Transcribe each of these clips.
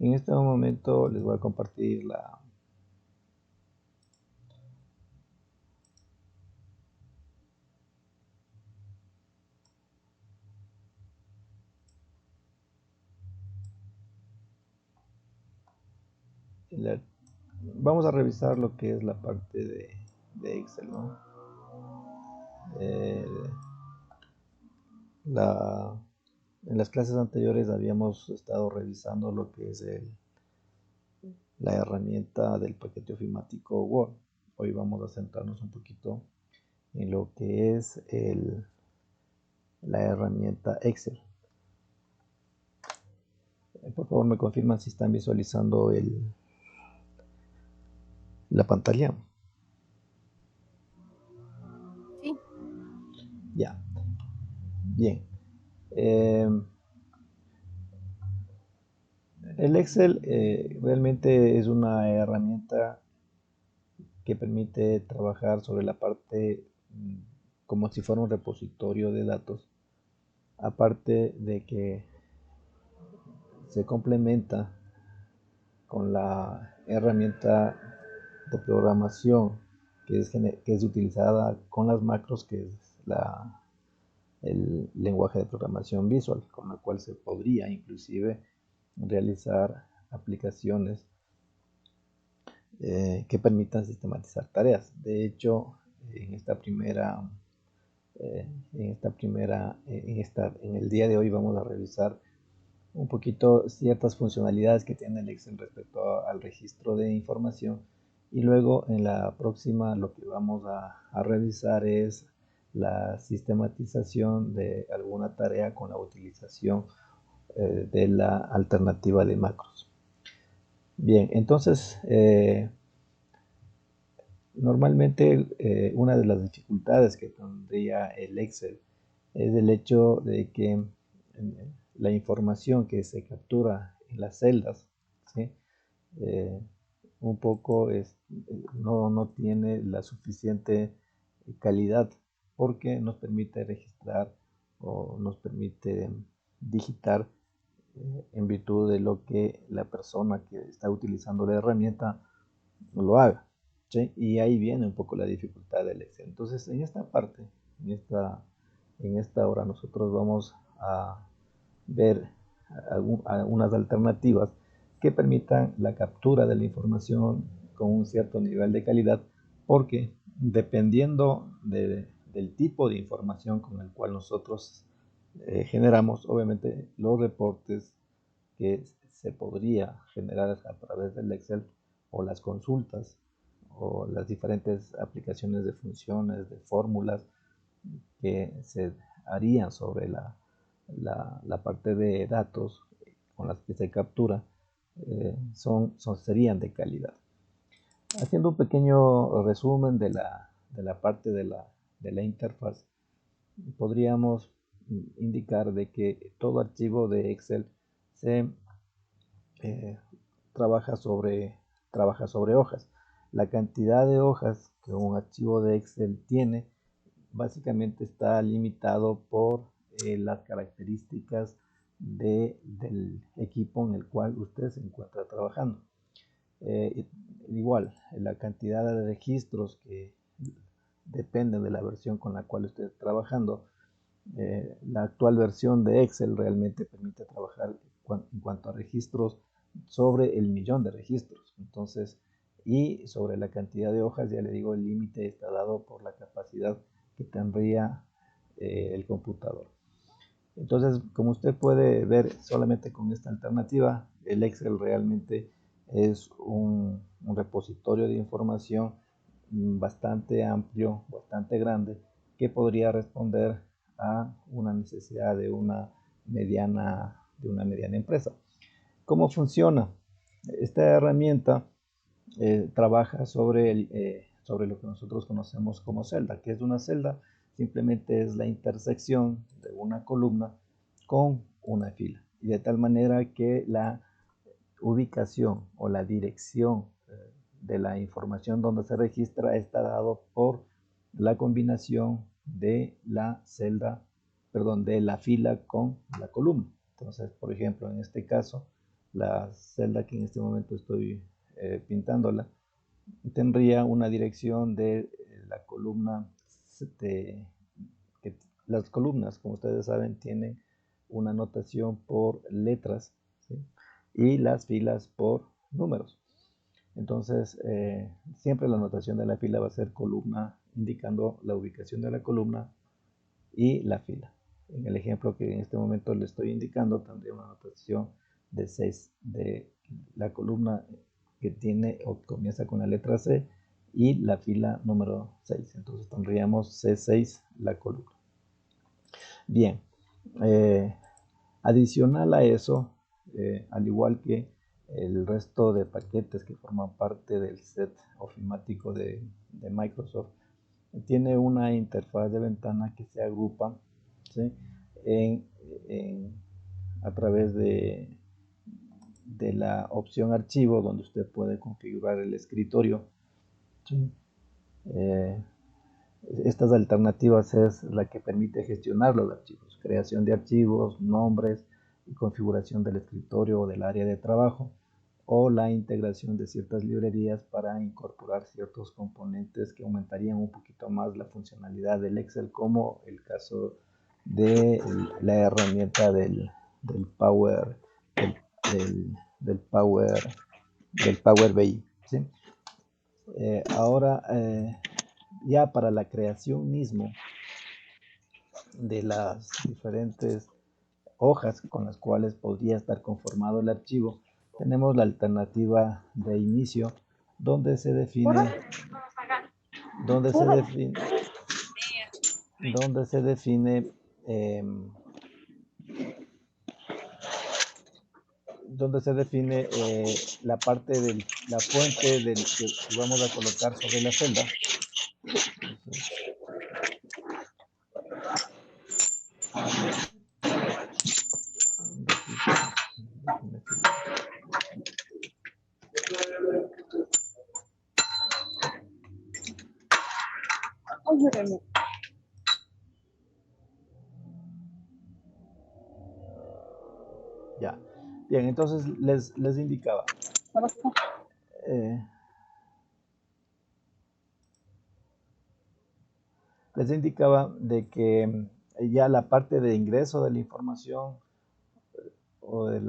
En este momento les voy a compartir vamos a revisar lo que es la parte de Excel, ¿no? Eh, en las clases anteriores habíamos estado revisando lo que es la herramienta del paquete ofimático Word. Hoy vamos a centrarnos un poquito en lo que es la herramienta Excel. Por favor, me confirman si están visualizando la pantalla. Sí. Ya, bien. Eh, el Excel realmente es una herramienta que permite trabajar sobre la parte como si fuera un repositorio de datos, aparte de que se complementa con la herramienta de programación que es utilizada con las macros, que es el lenguaje de programación visual, con la cual se podría inclusive realizar aplicaciones que permitan sistematizar tareas. De hecho, en esta primera, en el día de hoy vamos a revisar un poquito ciertas funcionalidades que tiene el Excel respecto al registro de información, y luego en la próxima lo que vamos a revisar es la sistematización de alguna tarea con la utilización de la alternativa de macros. Bien, entonces normalmente una de las dificultades que tendría el Excel es el hecho de que la información que se captura en las celdas, ¿sí? Eh, un poco no tiene la suficiente calidad, porque nos permite registrar o nos permite digitar en virtud de lo que la persona que está utilizando la herramienta lo haga. ¿Sí? Y ahí viene un poco la dificultad del Excel. Entonces, en esta parte, en esta hora, nosotros vamos a ver algunas alternativas que permitan la captura de la información con un cierto nivel de calidad, porque dependiendo del tipo de información con el cual nosotros generamos, obviamente los reportes que se podría generar a través del Excel, o las consultas, o las diferentes aplicaciones de funciones, de fórmulas que se harían sobre la parte de datos con las que se captura, serían de calidad. Haciendo un pequeño resumen de la parte de la interfaz, podríamos indicar de que todo archivo de Excel se eh, trabaja sobre hojas. La cantidad de hojas que un archivo de Excel tiene básicamente está limitado por las características del equipo en el cual usted se encuentra trabajando. Igual, la cantidad de registros que depende de la versión con la cual usted está trabajando. La actual versión de Excel realmente permite trabajar en cuanto a registros sobre el millón de registros. Entonces, y sobre la cantidad de hojas, ya le digo, el límite está dado por la capacidad que tendría el computador. Entonces, como usted puede ver, solamente con esta alternativa, el Excel realmente es un repositorio de información bastante amplio, bastante grande, que podría responder a una necesidad de una mediana empresa. ¿Cómo funciona? Esta herramienta trabaja sobre lo que nosotros conocemos como celda. ¿Qué es una celda? Simplemente es la intersección de una columna con una fila, y de tal manera que la ubicación o la dirección de la información donde se registra está dado por la combinación de la celda, perdón, de la fila con la columna. Entonces, por ejemplo, en este caso, la celda que en este momento estoy pintándola, tendría una dirección de la columna de, que las columnas, como ustedes saben, tienen una notación por letras, ¿sí? Y las filas por números. Entonces, siempre la notación de la fila va a ser columna, indicando la ubicación de la columna y la fila. En el ejemplo que en este momento le estoy indicando, tendría una notación de 6 de la columna que tiene o comienza con la letra C y la fila número 6. Entonces tendríamos C6 la columna. Bien, adicional a eso, al igual que el resto de paquetes que forman parte del set ofimático de Microsoft, tiene una interfaz de ventana que se agrupa, ¿sí? en, en, a través de la opción archivo, donde usted puede configurar el escritorio. ¿Sí? Estas alternativas es la que permite gestionar los archivos, creación de archivos, nombres y configuración del escritorio o del área de trabajo, o la integración de ciertas librerías para incorporar ciertos componentes que aumentarían un poquito más la funcionalidad del Excel, como el caso de la herramienta del Power, del Power, del Power BI. ¿Sí? Ahora, ya para la creación mismo de las diferentes hojas con las cuales podría estar conformado el archivo, tenemos la alternativa de inicio, donde se define, donde se define, donde se define, eh, donde se define la parte de la fuente del que vamos a colocar sobre la celda. Entonces, ya. Bien, entonces les indicaba. Eh, les indicaba de que ya la parte de ingreso de la información o de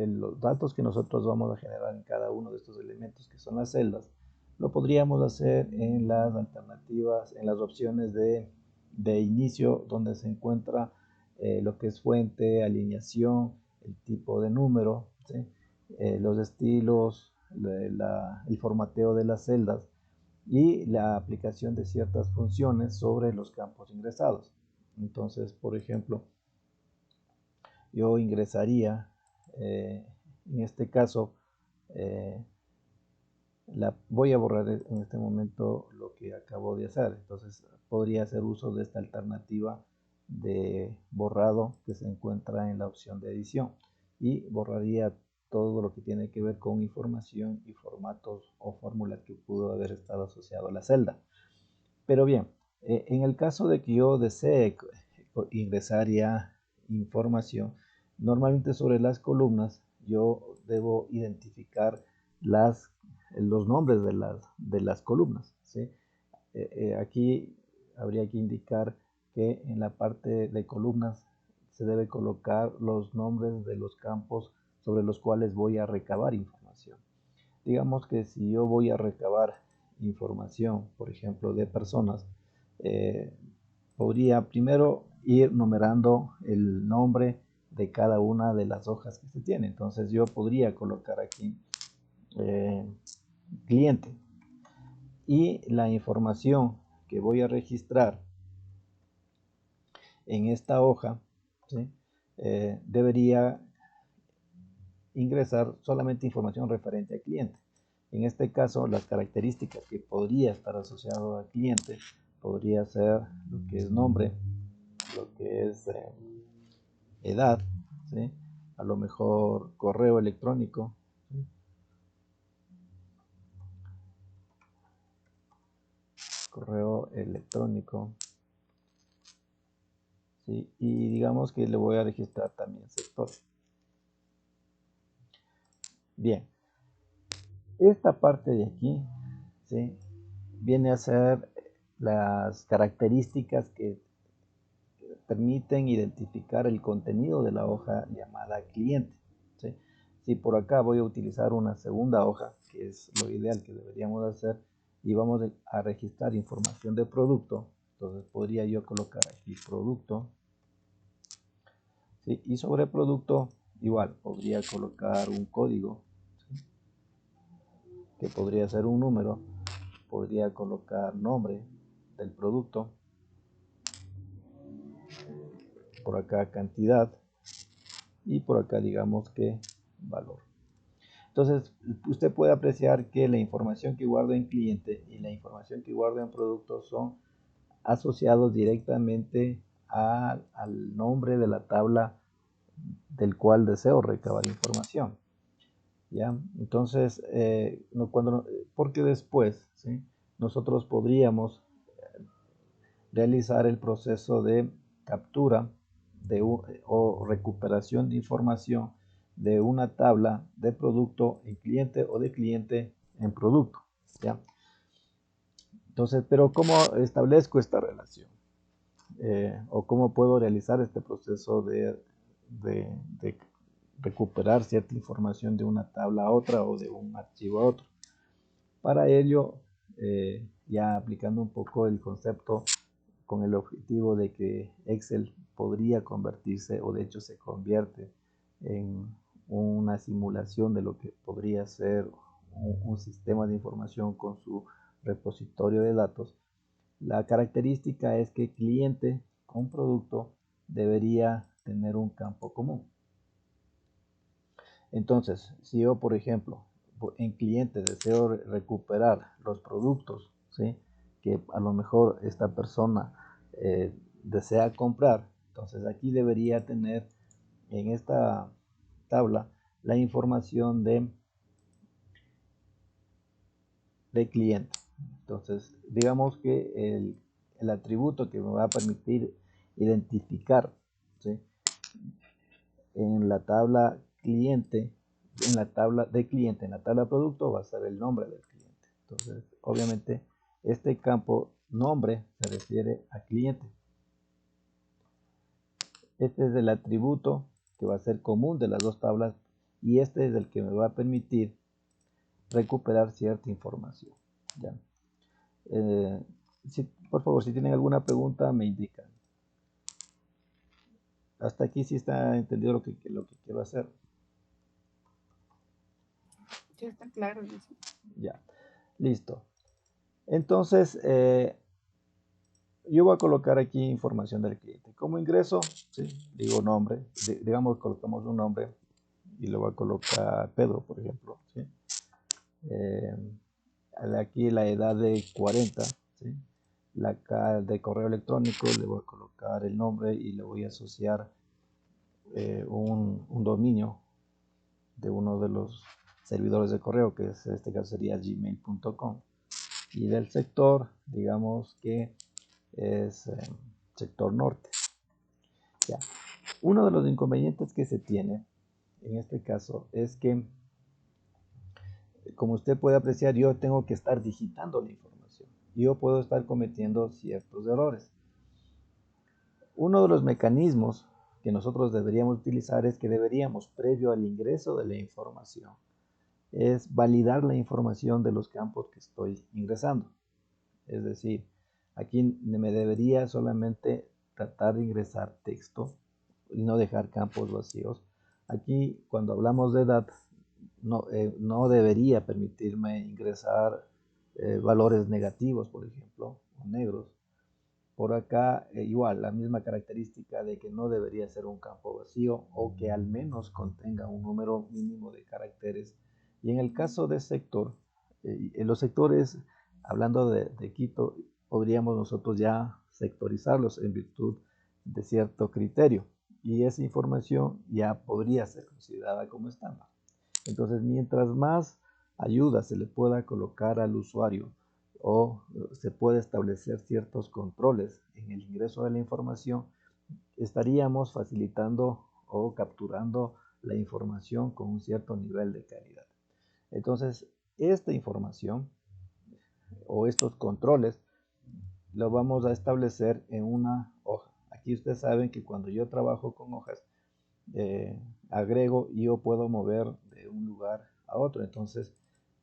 los datos que nosotros vamos a generar en cada uno de estos elementos que son las celdas, lo podríamos hacer en las alternativas, en las opciones de inicio, donde se encuentra lo que es fuente, alineación, el tipo de número, ¿sí? Los estilos, el formateo de las celdas y la aplicación de ciertas funciones sobre los campos ingresados. Entonces, por ejemplo, yo ingresaría, en este caso, eh, voy a borrar en este momento lo que acabo de hacer. Entonces, podría hacer uso de esta alternativa de borrado que se encuentra en la opción de edición y borraría todo lo que tiene que ver con información y formatos o fórmulas que pudo haber estado asociado a la celda. Pero bien, en el caso de que yo desee ingresar ya información, normalmente sobre las columnas yo debo identificar los nombres de las columnas, ¿sí? Aquí habría que indicar que en la parte de columnas se debe colocar los nombres de los campos sobre los cuales voy a recabar información. Digamos que si yo voy a recabar información, por ejemplo, de personas, eh, podría primero ir numerando el nombre de cada una de las hojas que se tiene. Entonces yo podría colocar aquí eh, cliente y la información que voy a registrar en esta hoja, ¿sí? Debería ingresar solamente información referente al cliente. En este caso, las características que podría estar asociado al cliente podría ser lo que es nombre, lo que es edad, ¿sí? A lo mejor correo electrónico, ¿sí? Correo electrónico, ¿sí? Y digamos que le voy a registrar también sector. Bien, esta parte de aquí, ¿sí?, viene a ser las características que permiten identificar el contenido de la hoja llamada cliente, ¿sí? Si por acá voy a utilizar una segunda hoja, que es lo ideal que deberíamos hacer, y vamos a registrar información de producto, entonces podría yo colocar aquí producto, ¿sí? Y sobre producto igual podría colocar un código, ¿sí?, que podría ser un número, podría colocar nombre del producto, por acá cantidad y por acá digamos que valor. Entonces, usted puede apreciar que la información que guarda en cliente y la información que guarda en producto son asociados directamente al nombre de la tabla del cual deseo recabar información. ¿Ya? Entonces, porque después, ¿sí?, nosotros podríamos realizar el proceso de captura o recuperación de información de una tabla de producto en cliente o de cliente en producto, ¿ya? Entonces, pero ¿cómo establezco esta relación? ¿O cómo puedo realizar este proceso de recuperar cierta información de una tabla a otra o de un archivo a otro? Para ello, ya aplicando un poco el concepto con el objetivo de que Excel podría convertirse, o de hecho se convierte, en una simulación de lo que podría ser un sistema de información con su repositorio de datos. La característica es que cliente con producto debería tener un campo común. Entonces, si yo, por ejemplo, en cliente deseo recuperar los productos, ¿sí?, que a lo mejor esta persona desea comprar, entonces aquí debería tener en esta tabla la información de cliente. Entonces, digamos que el atributo que me va a permitir identificar, ¿sí?, en la tabla cliente, en la tabla de cliente, en la tabla producto va a ser el nombre del cliente. Entonces, obviamente, este campo nombre se refiere a cliente. Este es el atributo que va a ser común de las dos tablas y este es el que me va a permitir recuperar cierta información, ¿ya? Por favor, si tienen alguna pregunta, me indican. Hasta aquí sí está entendido lo que quiero hacer. Ya está claro. Ya, listo. Entonces, yo voy a colocar aquí información del cliente. Como ingreso, ¿sí?, digo nombre, digamos colocamos un nombre y lo voy a colocar Pedro, por ejemplo, ¿sí? Aquí la edad de 40, ¿sí? De correo electrónico le voy a colocar el nombre y le voy a asociar un dominio de uno de los servidores de correo, que es, en este caso sería gmail.com. Y del sector, digamos que es sector norte. Ya. Uno de los inconvenientes que se tiene en este caso es que, como usted puede apreciar, yo tengo que estar digitando la información. Yo puedo estar cometiendo ciertos errores. Uno de los mecanismos que nosotros deberíamos utilizar es que deberíamos, previo al ingreso de la información, es validar la información de los campos que estoy ingresando. Es decir, aquí me debería solamente tratar de ingresar texto y no dejar campos vacíos. Aquí, cuando hablamos de edad, no debería permitirme ingresar valores negativos, por ejemplo, o negros. Por acá, igual, la misma característica de que no debería ser un campo vacío o que al menos contenga un número mínimo de caracteres. Y en el caso de sector, en los sectores, hablando de Quito, podríamos nosotros ya sectorizarlos en virtud de cierto criterio. Y esa información ya podría ser considerada como estándar. Entonces, mientras más ayuda se le pueda colocar al usuario o se puede establecer ciertos controles en el ingreso de la información, estaríamos facilitando o capturando la información con un cierto nivel de calidad. Entonces, esta información o estos controles lo vamos a establecer en una hoja. Aquí ustedes saben que cuando yo trabajo con hojas, agrego y yo puedo mover de un lugar a otro. Entonces,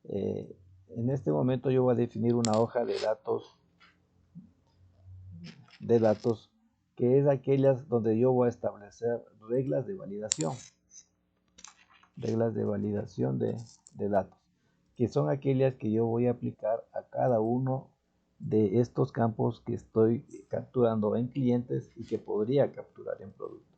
en este momento yo voy a definir una hoja de datos que es aquellas donde yo voy a establecer reglas de validación de datos, que son aquellas que yo voy a aplicar a cada uno de estos campos que estoy capturando en clientes y que podría capturar en producto.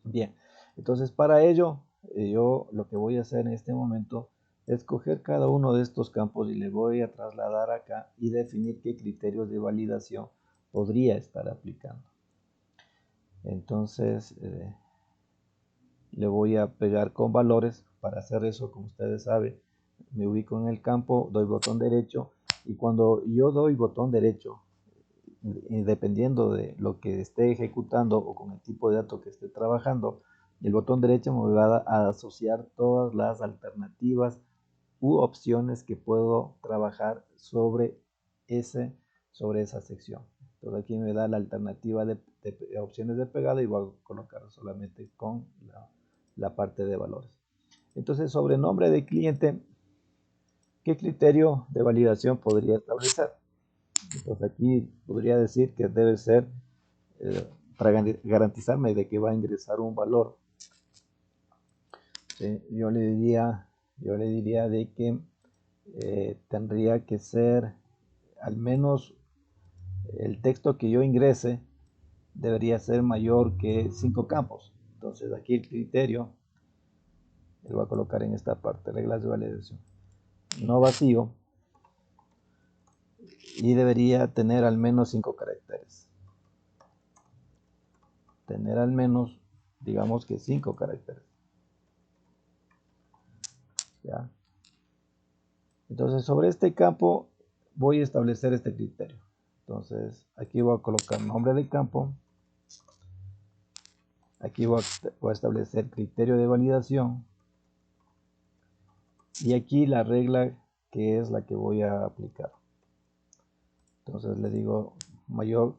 Bien, entonces para ello yo lo que voy a hacer en este momento es coger cada uno de estos campos y le voy a trasladar acá y definir qué criterios de validación podría estar aplicando. Entonces le voy a pegar con valores. Para hacer eso, como ustedes saben, me ubico en el campo, doy botón derecho y cuando yo doy botón derecho, dependiendo de lo que esté ejecutando o con el tipo de datos que esté trabajando, el botón derecho me va a asociar todas las alternativas u opciones que puedo trabajar sobre esa sección. Entonces aquí me da la alternativa de opciones de pegada y voy a colocar solamente con la parte de valores. Entonces, sobre nombre de cliente, ¿qué criterio de validación podría establecer? Entonces aquí podría decir que debe ser para garantizarme de que va a ingresar un valor. ¿Sí? Yo le diría de que tendría que ser al menos el texto que yo ingrese debería ser mayor que 5 campos. Entonces aquí el criterio lo voy a colocar en esta parte, reglas de validación. No vacío y debería tener al menos 5 caracteres. Tener al menos, digamos que 5 caracteres. ¿Ya? Entonces sobre este campo voy a establecer este criterio. Entonces aquí voy a colocar nombre del campo. Aquí voy a establecer criterio de validación. Y aquí la regla que es la que voy a aplicar. Entonces le digo mayor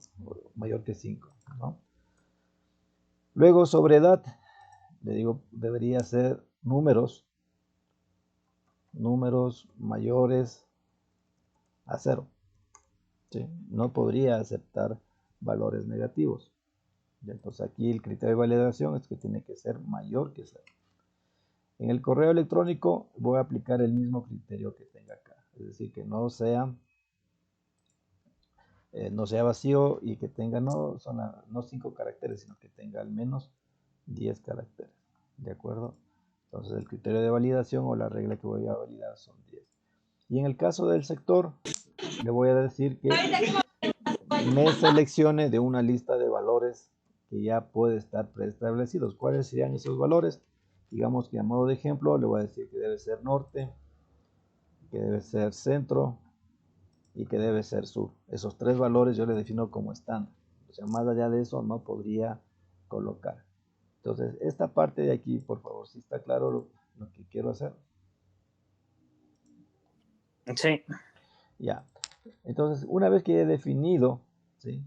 que 5, ¿no? Luego sobre edad, le digo debería ser números mayores a 0. ¿Sí? No podría aceptar valores negativos. Entonces aquí el criterio de validación es que tiene que ser mayor que 0. En el correo electrónico voy a aplicar el mismo criterio que tenga acá. Es decir, que no sea vacío y que tenga no 5 caracteres, sino que tenga al menos 10 caracteres. ¿De acuerdo? Entonces el criterio de validación o la regla que voy a validar son 10. Y en el caso del sector, le voy a decir que me seleccione de una lista de valores que ya puede estar preestablecidos. ¿Cuáles serían esos valores? Digamos que a modo de ejemplo le voy a decir que debe ser norte, que debe ser centro y que debe ser sur. Esos 3 valores yo le defino como estándar. O sea, más allá de eso no podría colocar. Entonces, esta parte de aquí, por favor, si está claro lo que quiero hacer. Sí. Ya. Entonces, una vez que he definido, ¿sí?,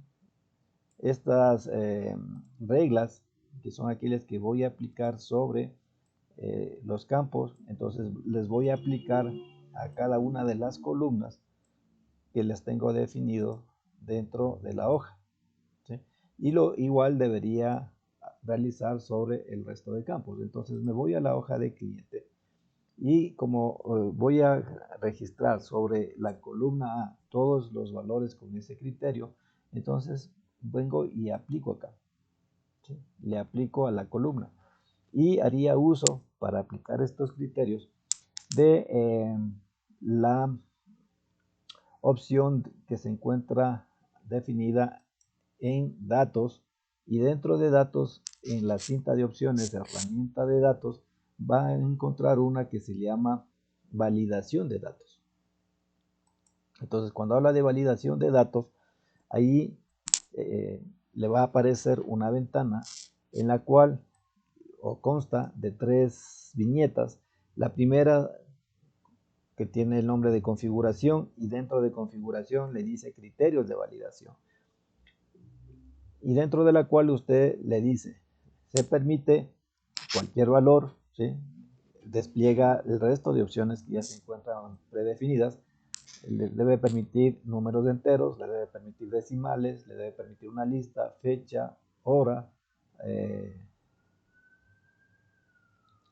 estas reglas, que son aquellas que voy a aplicar sobre los campos, entonces les voy a aplicar a cada una de las columnas que les tengo definido dentro de la hoja. ¿Sí? Y lo igual debería realizar sobre el resto de campos. Entonces me voy a la hoja de cliente y como voy a registrar sobre la columna A todos los valores con ese criterio, entonces vengo y aplico acá. ¿Sí? Le aplico a la columna y haría uso para aplicar estos criterios de la opción que se encuentra definida en datos y dentro de datos en la cinta de opciones de herramienta de datos va a encontrar una que se llama validación de datos. Entonces cuando habla de validación de datos ahí le va a aparecer una ventana en la cual consta de 3 viñetas. La primera que tiene el nombre de configuración, y dentro de configuración le dice criterios de validación, y dentro de la cual usted le dice, se permite cualquier valor, ¿sí? Despliega el resto de opciones que ya se encuentran predefinidas. Le debe permitir números enteros, le debe permitir decimales, le debe permitir una lista, fecha, hora,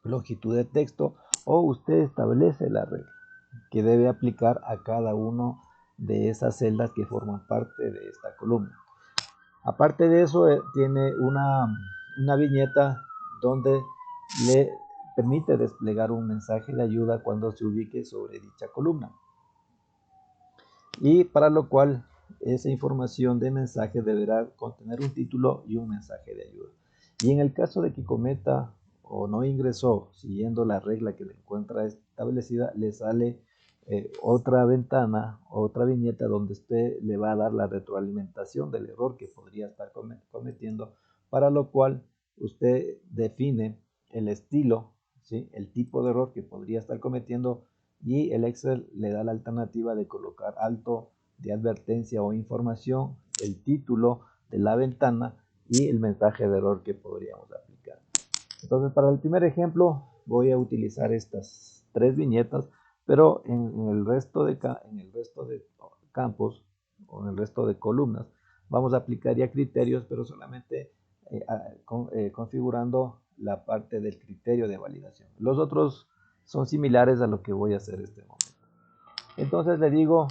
longitud de texto, o usted establece la regla que debe aplicar a cada uno de esas celdas que forman parte de esta columna. Aparte de eso, tiene una viñeta donde le permite desplegar un mensaje de ayuda cuando se ubique sobre dicha columna, y para lo cual esa información de mensaje deberá contener un título y un mensaje de ayuda. Y en el caso de que cometa o no ingresó siguiendo la regla que le encuentra establecida, le sale otra ventana, otra viñeta donde usted le va a dar la retroalimentación del error que podría estar cometiendo, para lo cual usted define el estilo, ¿sí? El tipo de error que podría estar cometiendo, y el Excel le da la alternativa de colocar alto de advertencia o información, el título de la ventana y el mensaje de error que podríamos aplicar. Entonces, para el primer ejemplo voy a utilizar estas tres viñetas, pero en el resto de campos o en el resto de columnas vamos a aplicar ya criterios, pero solamente configurando la parte del criterio de validación. Los otros son similares a lo que voy a hacer en este momento. Entonces le digo,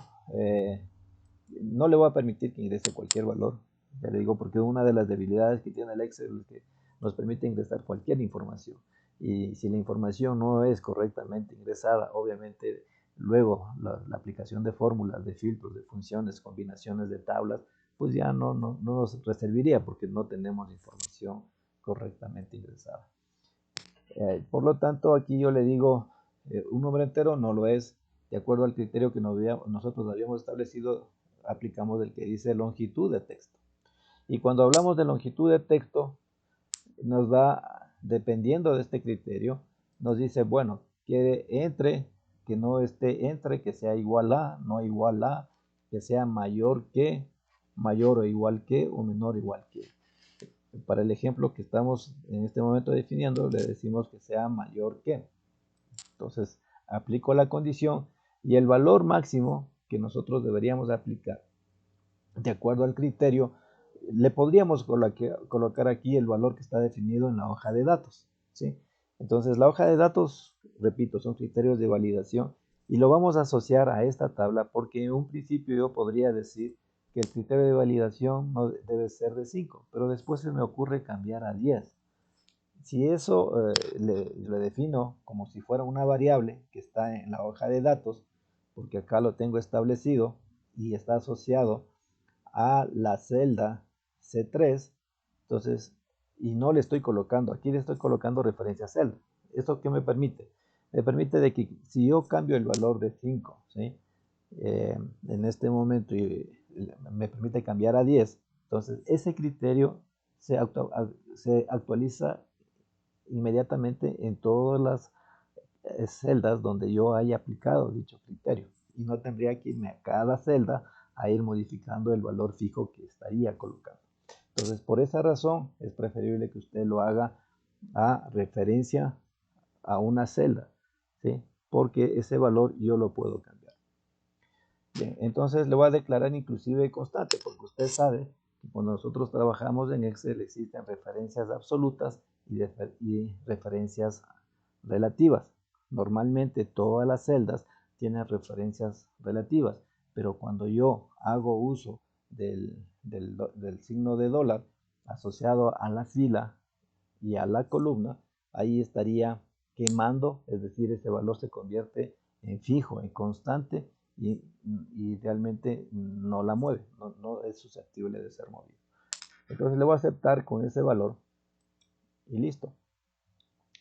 no le voy a permitir que ingrese cualquier valor. Ya le digo, porque una de las debilidades que tiene el Excel es que nos permite ingresar cualquier información. Y si la información no es correctamente ingresada, obviamente luego la aplicación de fórmulas, de filtros, de funciones, combinaciones de tablas, pues ya no nos serviría porque no tenemos información correctamente ingresada. Por lo tanto, aquí yo le digo, un número entero no lo es. De acuerdo al criterio que nosotros habíamos establecido, aplicamos el que dice longitud de texto. Y cuando hablamos de longitud de texto, nos da, dependiendo de este criterio, nos dice, bueno, quiere entre, que no esté entre, que sea igual a, no igual a, que sea mayor que, mayor o igual que, o menor o igual que. Para el ejemplo que estamos en este momento definiendo, le decimos que sea mayor que. Entonces, aplico la condición y el valor máximo que nosotros deberíamos aplicar, de acuerdo al criterio, le podríamos colocar aquí el valor que está definido en la hoja de datos, ¿sí? Entonces, la hoja de datos, repito, son criterios de validación y lo vamos a asociar a esta tabla porque en un principio yo podría decir que el criterio de validación no debe ser de 5, pero después se me ocurre cambiar a 10. Si eso le defino como si fuera una variable que está en la hoja de datos, porque acá lo tengo establecido y está asociado a la celda C3, entonces, y no le estoy colocando, aquí le estoy colocando referencia a celda. ¿Esto qué me permite? Me permite de que si yo cambio el valor de 5, ¿sí? En este momento me permite cambiar a 10, entonces ese criterio se actualiza inmediatamente en todas las celdas donde yo haya aplicado dicho criterio, y no tendría que irme a cada celda a ir modificando el valor fijo que estaría colocando. Entonces, por esa razón es preferible que usted lo haga a referencia a una celda, ¿sí? Porque ese valor yo lo puedo cambiar. Bien, entonces le voy a declarar inclusive constante, porque usted sabe que cuando nosotros trabajamos en Excel existen referencias absolutas y referencias relativas. Normalmente todas las celdas tienen referencias relativas, pero cuando yo hago uso del signo de dólar asociado a la fila y a la columna, ahí estaría quemando, es decir, ese valor se convierte en fijo, en constante, y realmente no la mueve, no es susceptible de ser movido. Entonces le voy a aceptar con ese valor y listo.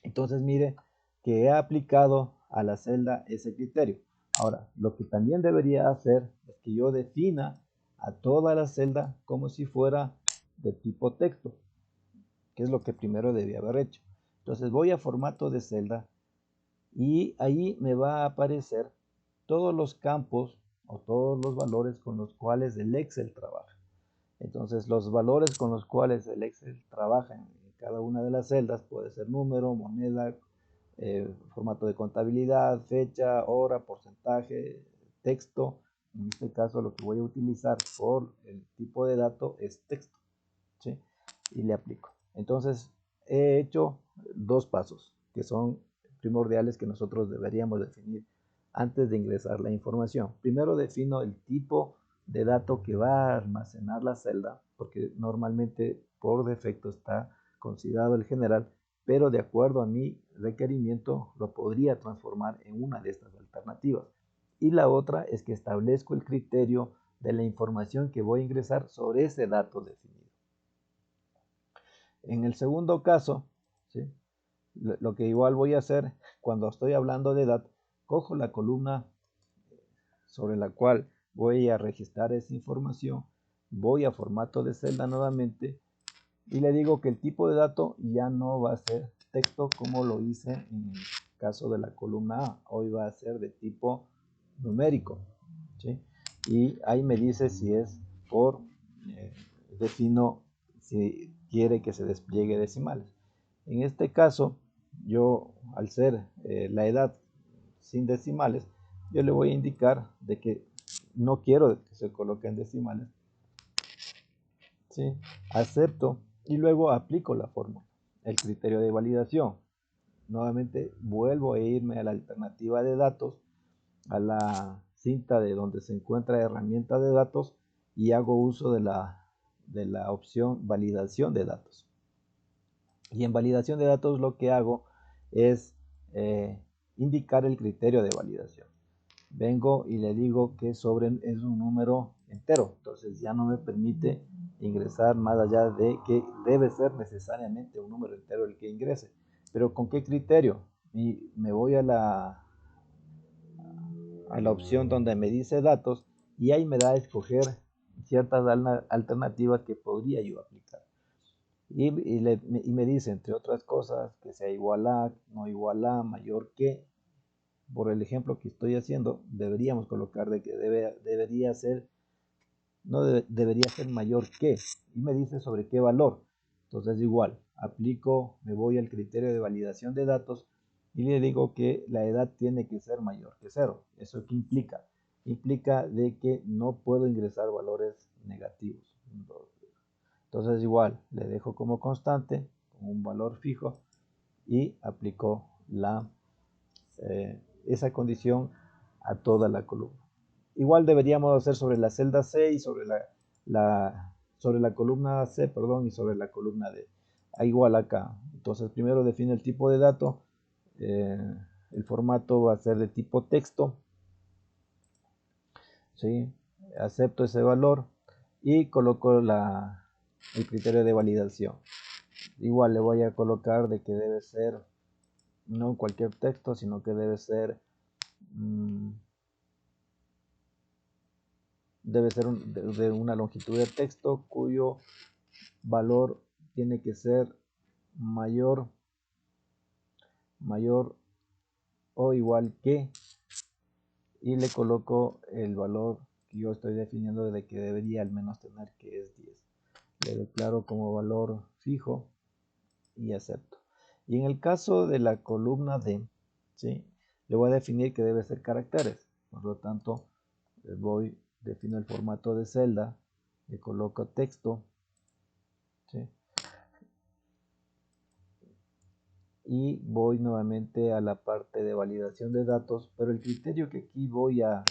Entonces mire que he aplicado a la celda ese criterio. Ahora, lo que también debería hacer es que yo defina a toda la celda como si fuera de tipo texto, que es lo que primero debía haber hecho. Entonces voy a formato de celda y ahí me va a aparecer todos los campos o todos los valores con los cuales el Excel trabaja. Entonces, los valores con los cuales el Excel trabaja en cada una de las celdas puede ser número, moneda, formato de contabilidad, fecha, hora, porcentaje, texto. En este caso, lo que voy a utilizar por el tipo de dato es texto, ¿sí? Y le aplico. Entonces, he hecho dos pasos que son primordiales que nosotros deberíamos definir antes de ingresar la información. Primero defino el tipo de dato que va a almacenar la celda, porque normalmente por defecto está considerado el general, pero de acuerdo a mi requerimiento lo podría transformar en una de estas alternativas. Y la otra es que establezco el criterio de la información que voy a ingresar sobre ese dato definido. En el segundo caso, ¿sí?, lo que igual voy a hacer cuando estoy hablando de edad, cojo la columna sobre la cual voy a registrar esa información, voy a formato de celda nuevamente y le digo que el tipo de dato ya no va a ser texto como lo hice en el caso de la columna A, hoy va a ser de tipo numérico, ¿sí? Y ahí me dice si es por, defino si quiere que se despliegue decimales. En este caso, yo al ser la edad sin decimales, yo le voy a indicar de que no quiero que se coloquen decimales, ¿sí? Acepto y luego aplico la fórmula, el criterio de validación. Nuevamente vuelvo a irme a la alternativa de datos, a la cinta de donde se encuentra herramienta de datos y hago uso de la opción validación de datos. Y en validación de datos lo que hago es indicar el criterio de validación. Vengo y le digo que sobre es un número entero, entonces ya no me permite ingresar más allá de que debe ser necesariamente un número entero el que ingrese. Pero ¿con qué criterio? Y me voy a la opción donde me dice datos y ahí me da a escoger ciertas alternativas que podría yo aplicar. Y me dice, entre otras cosas, que sea igual a, no igual a, mayor que. Por el ejemplo que estoy haciendo, deberíamos colocar de que debería ser, no debería ser mayor que. Y me dice sobre qué valor. Entonces igual, aplico, me voy al criterio de validación de datos y le digo que la edad tiene que ser mayor que 0. ¿Eso qué implica? Implica de que no puedo ingresar valores negativos. Entonces igual, le dejo como constante, como un valor fijo y aplico esa condición a toda la columna. Igual deberíamos hacer sobre la celda C y sobre sobre la columna C, perdón, y sobre la columna D. Igual acá. Entonces primero define el tipo de dato. El formato va a ser de tipo texto. ¿Sí? Acepto ese valor y coloco el criterio de validación. Igual le voy a colocar de que debe ser no cualquier texto, sino que debe ser de una longitud de texto cuyo valor tiene que ser mayor o igual que, y le coloco el valor que yo estoy definiendo de que debería al menos tener, que es 10. Le declaro como valor fijo y acepto. Y en el caso de la columna D, ¿sí?, le voy a definir que debe ser caracteres. Por lo tanto, defino el formato de celda, le coloco texto, ¿sí?, y voy nuevamente a la parte de validación de datos, pero el criterio que aquí voy a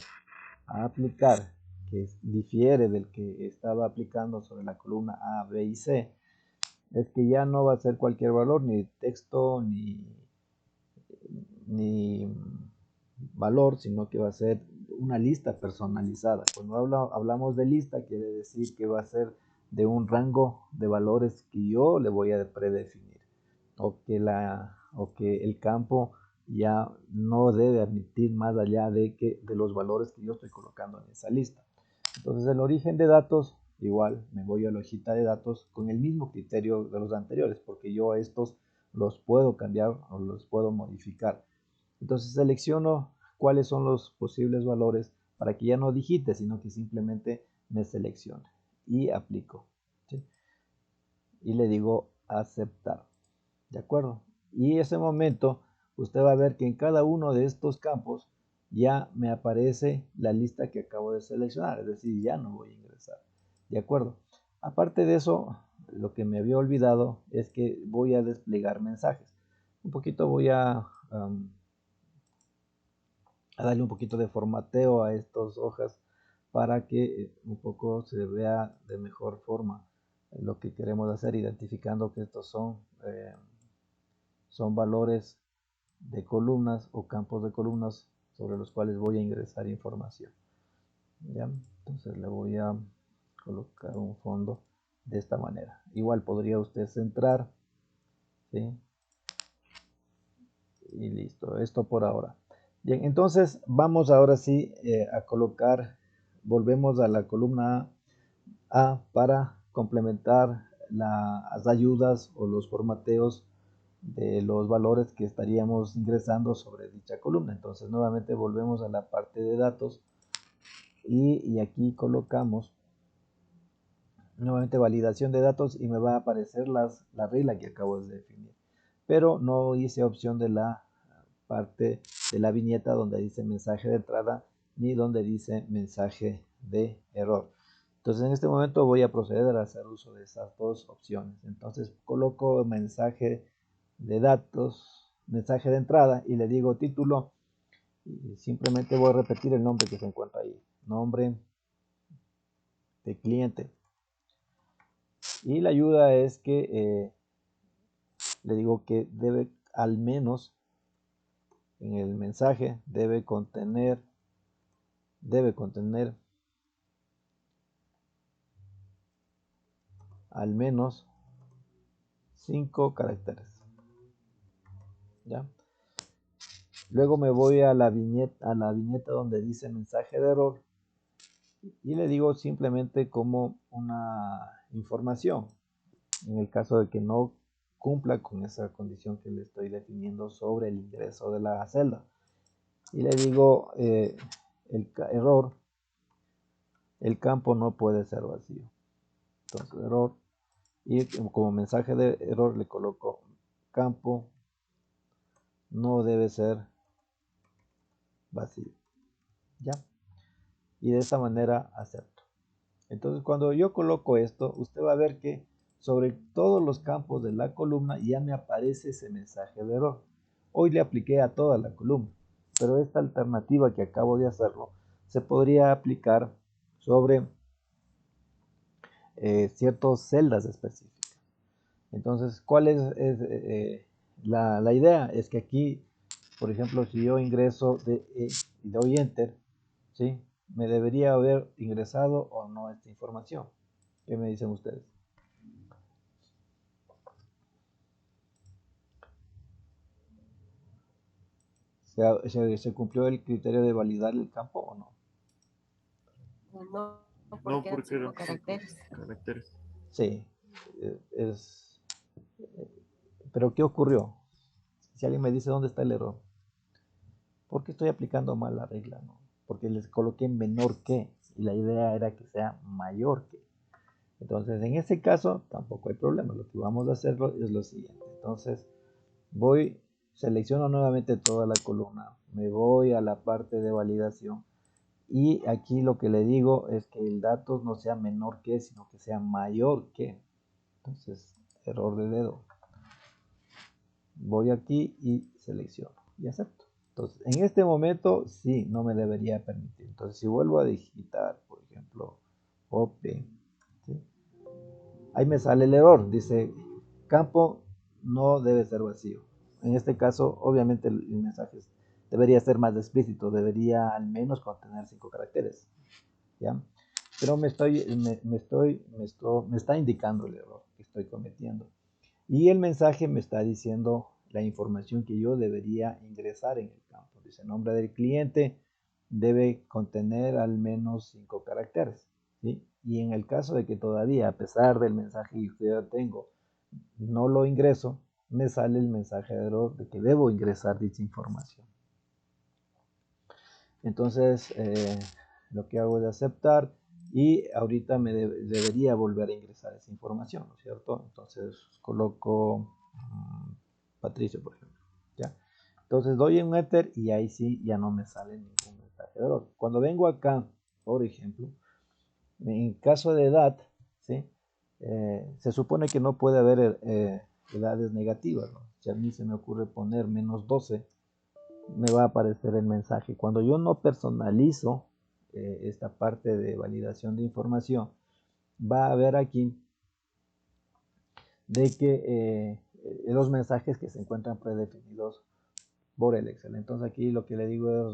aplicar, que difiere del que estaba aplicando sobre la columna A, B y C, es que ya no va a ser cualquier valor, ni texto, ni valor, sino que va a ser una lista personalizada. Cuando hablamos de lista, quiere decir que va a ser de un rango de valores que yo le voy a predefinir, o que el campo ya no debe admitir más allá de los valores que yo estoy colocando en esa lista. Entonces el origen de datos, igual me voy a la hojita de datos con el mismo criterio de los anteriores, porque yo a estos los puedo cambiar o los puedo modificar. Entonces selecciono cuáles son los posibles valores para que ya no digite, sino que simplemente me seleccione y aplico, ¿sí? Y le digo aceptar, ¿de acuerdo? Y en ese momento usted va a ver que en cada uno de estos campos ya me aparece la lista que acabo de seleccionar, es decir, ya no voy a ingresar, ¿de acuerdo? Aparte de eso, lo que me había olvidado es que voy a desplegar mensajes. Un poquito voy a darle un poquito de formateo a estas hojas para que un poco se vea de mejor forma lo que queremos hacer, identificando que estos son valores de columnas o campos de columnas sobre los cuales voy a ingresar información. ¿Ya? Entonces le voy a colocar un fondo de esta manera. Igual podría usted centrar, ¿sí? Y listo, esto por ahora. Bien, entonces vamos ahora sí a colocar, volvemos a la columna A para complementar las ayudas o los formateos de los valores que estaríamos ingresando sobre dicha columna. Entonces nuevamente volvemos a la parte de datos y aquí colocamos nuevamente validación de datos y me va a aparecer la regla que acabo de definir. Pero no hice opción de la parte de la viñeta donde dice mensaje de entrada ni donde dice mensaje de error. Entonces en este momento voy a proceder a hacer uso de esas dos opciones. Entonces coloco mensaje de datos, mensaje de entrada y le digo título y simplemente voy a repetir el nombre que se encuentra ahí, nombre de cliente. Y la ayuda es que le digo que debe al menos en el mensaje debe contener al menos 5 caracteres. ¿Ya? Luego me voy a la viñeta donde dice mensaje de error y le digo simplemente como una información en el caso de que no cumpla con esa condición que le estoy definiendo sobre el ingreso de la celda. Y le digo el error, el campo no puede ser vacío. Entonces error y como mensaje de error le coloco campo no debe ser vacío. ¿Ya? Y de esta manera acepto. Entonces cuando yo coloco esto, usted va a ver que sobre todos los campos de la columna ya me aparece ese mensaje de error. Hoy le apliqué a toda la columna, pero esta alternativa que acabo de hacerlo se podría aplicar sobre ciertas celdas específicas. Entonces, ¿cuál es la idea? Es que aquí, por ejemplo, si yo ingreso y doy enter, ¿sí? ¿Me debería haber ingresado o no esta información? ¿Qué me dicen ustedes? ¿Se cumplió el criterio de validar el campo o no? No, No, porque eran porque eran 5 cinco caracteres. caracteres. Sí, pero ¿qué ocurrió? Si alguien me dice dónde está el error, ¿por qué estoy aplicando mal la regla? ¿No? Porque les coloqué menor que y la idea era que sea mayor que. Entonces, en ese caso, tampoco hay problema. Lo que vamos a hacer es lo siguiente. Entonces, selecciono nuevamente toda la columna, me voy a la parte de validación y aquí lo que le digo es que el dato no sea menor que, sino que sea mayor que. Entonces, error de dedo. Voy aquí y selecciono y acepto. Entonces, en este momento sí, no me debería permitir. Entonces, si vuelvo a digitar, por ejemplo, OP, ¿sí? Ahí me sale el error. Dice, campo no debe ser vacío. En este caso, obviamente el mensaje debería ser más explícito. Debería al menos contener 5 caracteres. ¿Ya? Pero me está indicando el error que estoy cometiendo. Y el mensaje me está diciendo la información que yo debería ingresar en el campo. Dice, nombre del cliente debe contener al menos 5 caracteres. ¿Sí? Y en el caso de que todavía, a pesar del mensaje que yo tengo, no lo ingreso, me sale el mensaje de error de que debo ingresar dicha información. Entonces, lo que hago es aceptar y ahorita me debería volver a ingresar esa información, ¿no es cierto? Entonces, coloco Patricio, por ejemplo, ¿ya? Entonces, doy en Enter y ahí sí ya no me sale ningún mensaje de error. Cuando vengo acá, por ejemplo, en caso de edad, ¿sí? Se supone que no puede haber edades negativas, ¿no? Si a mí se me ocurre poner -12, me va a aparecer el mensaje. Cuando yo no personalizo esta parte de validación de información, va a haber aquí de que los mensajes que se encuentran predefinidos por el Excel. Entonces aquí lo que le digo es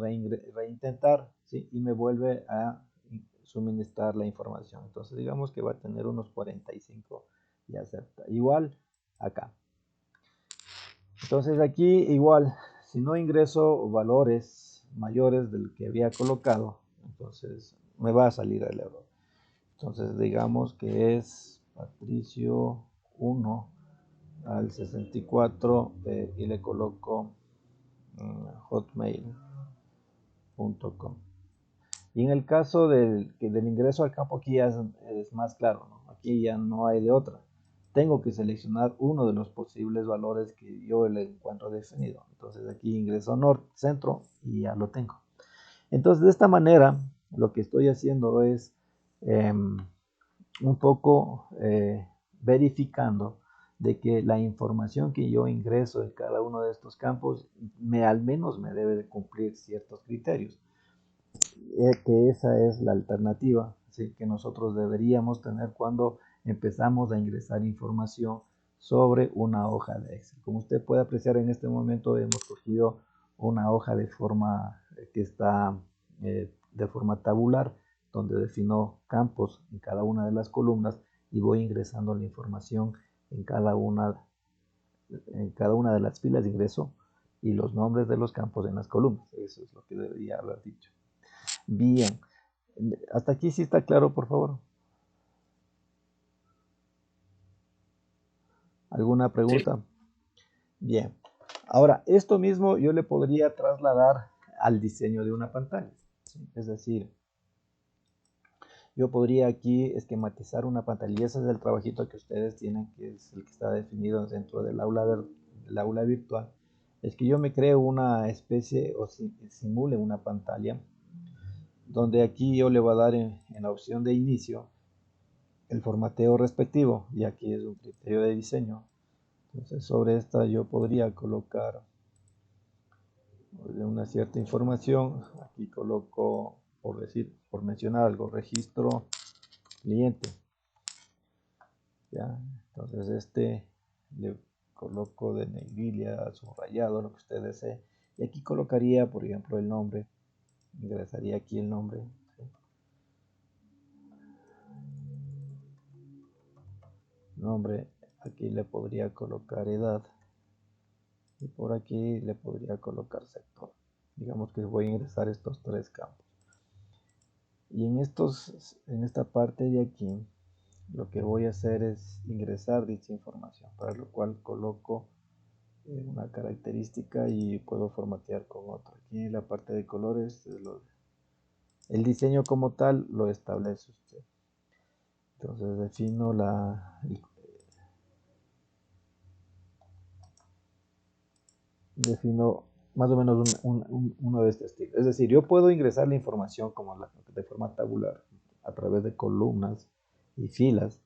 reintentar, ¿sí? Y me vuelve a suministrar la información. Entonces digamos que va a tener unos 45 y acepta. Igual acá. Entonces aquí igual, si no ingreso valores mayores del que había colocado, entonces me va a salir el error. Entonces digamos que es Patricio 1 al 64 y le coloco hotmail.com. Y en el caso del ingreso al campo, aquí ya es más claro, ¿no? Aquí ya no hay de otra. Tengo que seleccionar uno de los posibles valores que yo le encuentro definido. Entonces aquí ingreso norte, centro y ya lo tengo. Entonces de esta manera lo que estoy haciendo es un poco verificando de que la información que yo ingreso en cada uno de estos campos al menos me debe de cumplir ciertos criterios. Que esa es la alternativa, ¿sí? Que nosotros deberíamos tener cuando empezamos a ingresar información sobre una hoja de Excel. Como usted puede apreciar, en este momento hemos cogido una hoja de forma que está de forma tabular, donde defino campos en cada una de las columnas y voy ingresando la información en cada una de las filas de ingreso y los nombres de los campos en las columnas. Eso es lo que debería haber dicho. Bien, hasta aquí sí está claro, por favor. ¿Alguna pregunta? Sí. Bien. Ahora, esto mismo yo le podría trasladar al diseño de una pantalla. ¿Sí? Es decir, yo podría aquí esquematizar una pantalla y ese es el trabajito que ustedes tienen, que es el que está definido dentro del aula virtual. Es que yo me creo una especie o simule una pantalla donde aquí yo le voy a dar en la opción de inicio el formateo respectivo y aquí es un criterio de diseño. Entonces sobre esta yo podría colocar una cierta información. Aquí coloco, por mencionar algo, registro cliente. ¿Ya? Entonces le coloco de negrilla, subrayado, lo que usted desee. Y aquí colocaría, por ejemplo, el nombre. Ingresaría aquí el nombre. ¿Sí? Nombre, aquí le podría colocar edad. Y por aquí le podría colocar sector. Digamos que voy a ingresar estos tres campos. Y en esta parte de aquí, lo que voy a hacer es ingresar dicha información, para lo cual coloco una característica y puedo formatear con otra. Aquí en la parte de colores, el diseño como tal lo establece usted. Entonces defino más o menos uno de este estilo. Es decir, yo puedo ingresar la información de forma tabular a través de columnas y filas.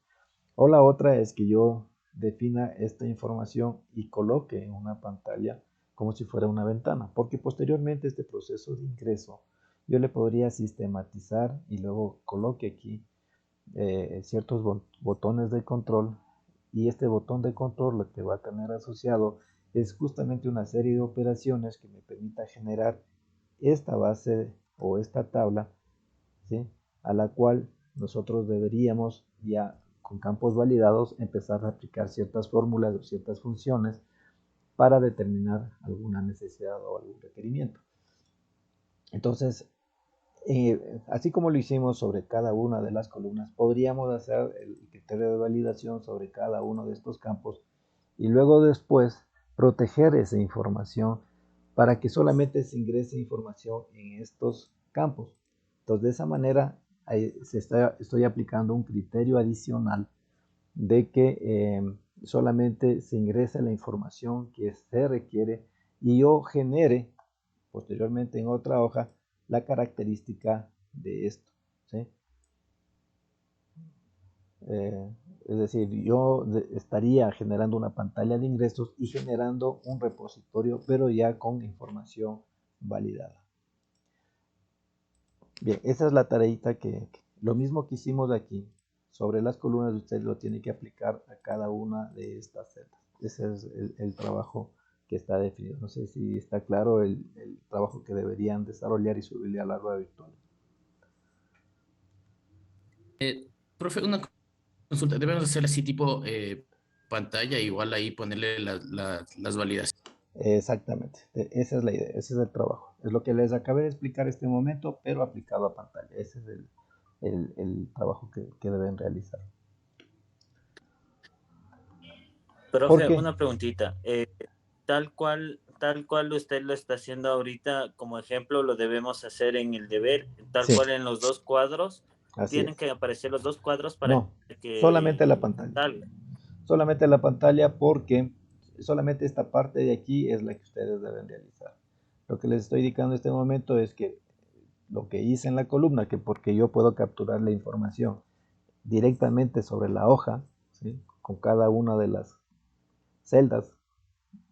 O la otra es que yo defina esta información y coloque en una pantalla como si fuera una ventana, porque posteriormente este proceso de ingreso yo le podría sistematizar y luego coloque aquí ciertos botones de control y este botón de control lo que va a tener asociado es justamente una serie de operaciones que me permita generar esta base o esta tabla, ¿sí? A la cual nosotros deberíamos ya con campos validados empezar a aplicar ciertas fórmulas o ciertas funciones para determinar alguna necesidad o algún requerimiento. Entonces, así como lo hicimos sobre cada una de las columnas, podríamos hacer el criterio de validación sobre cada uno de estos campos y luego después proteger esa información para que solamente se ingrese información en estos campos. Entonces, de esa manera estoy aplicando un criterio adicional de que solamente se ingrese la información que se requiere y yo genere posteriormente en otra hoja la característica de esto, ¿sí? Eh, es decir, yo estaría generando una pantalla de ingresos y generando un repositorio, pero ya con información validada. Bien, esa es la tareita lo mismo que hicimos aquí sobre las columnas, usted lo tiene que aplicar a cada una de estas celdas. Ese es el trabajo que está definido. No sé si está claro el trabajo que deberían desarrollar y subirle a la rueda virtual. Profe, una consulta. Debemos hacer así tipo pantalla, igual ahí ponerle las validaciones. Exactamente, esa es la idea, ese es el trabajo. Es lo que les acabé de explicar este momento, pero aplicado a pantalla. Ese es el trabajo que deben realizar. Profe, una preguntita. Tal cual usted lo está haciendo ahorita, como ejemplo, lo debemos hacer en el deber, tal Sí, cual en los dos cuadros. así Tienen es. que aparecer los dos cuadros para No, que solamente la pantalla. salga. Solamente la pantalla porque solamente esta parte de aquí es la que ustedes deben realizar. Lo que les estoy indicando en este momento es que lo que hice en la columna, que porque yo puedo capturar la información directamente sobre la hoja, ¿sí? Con cada una de las celdas,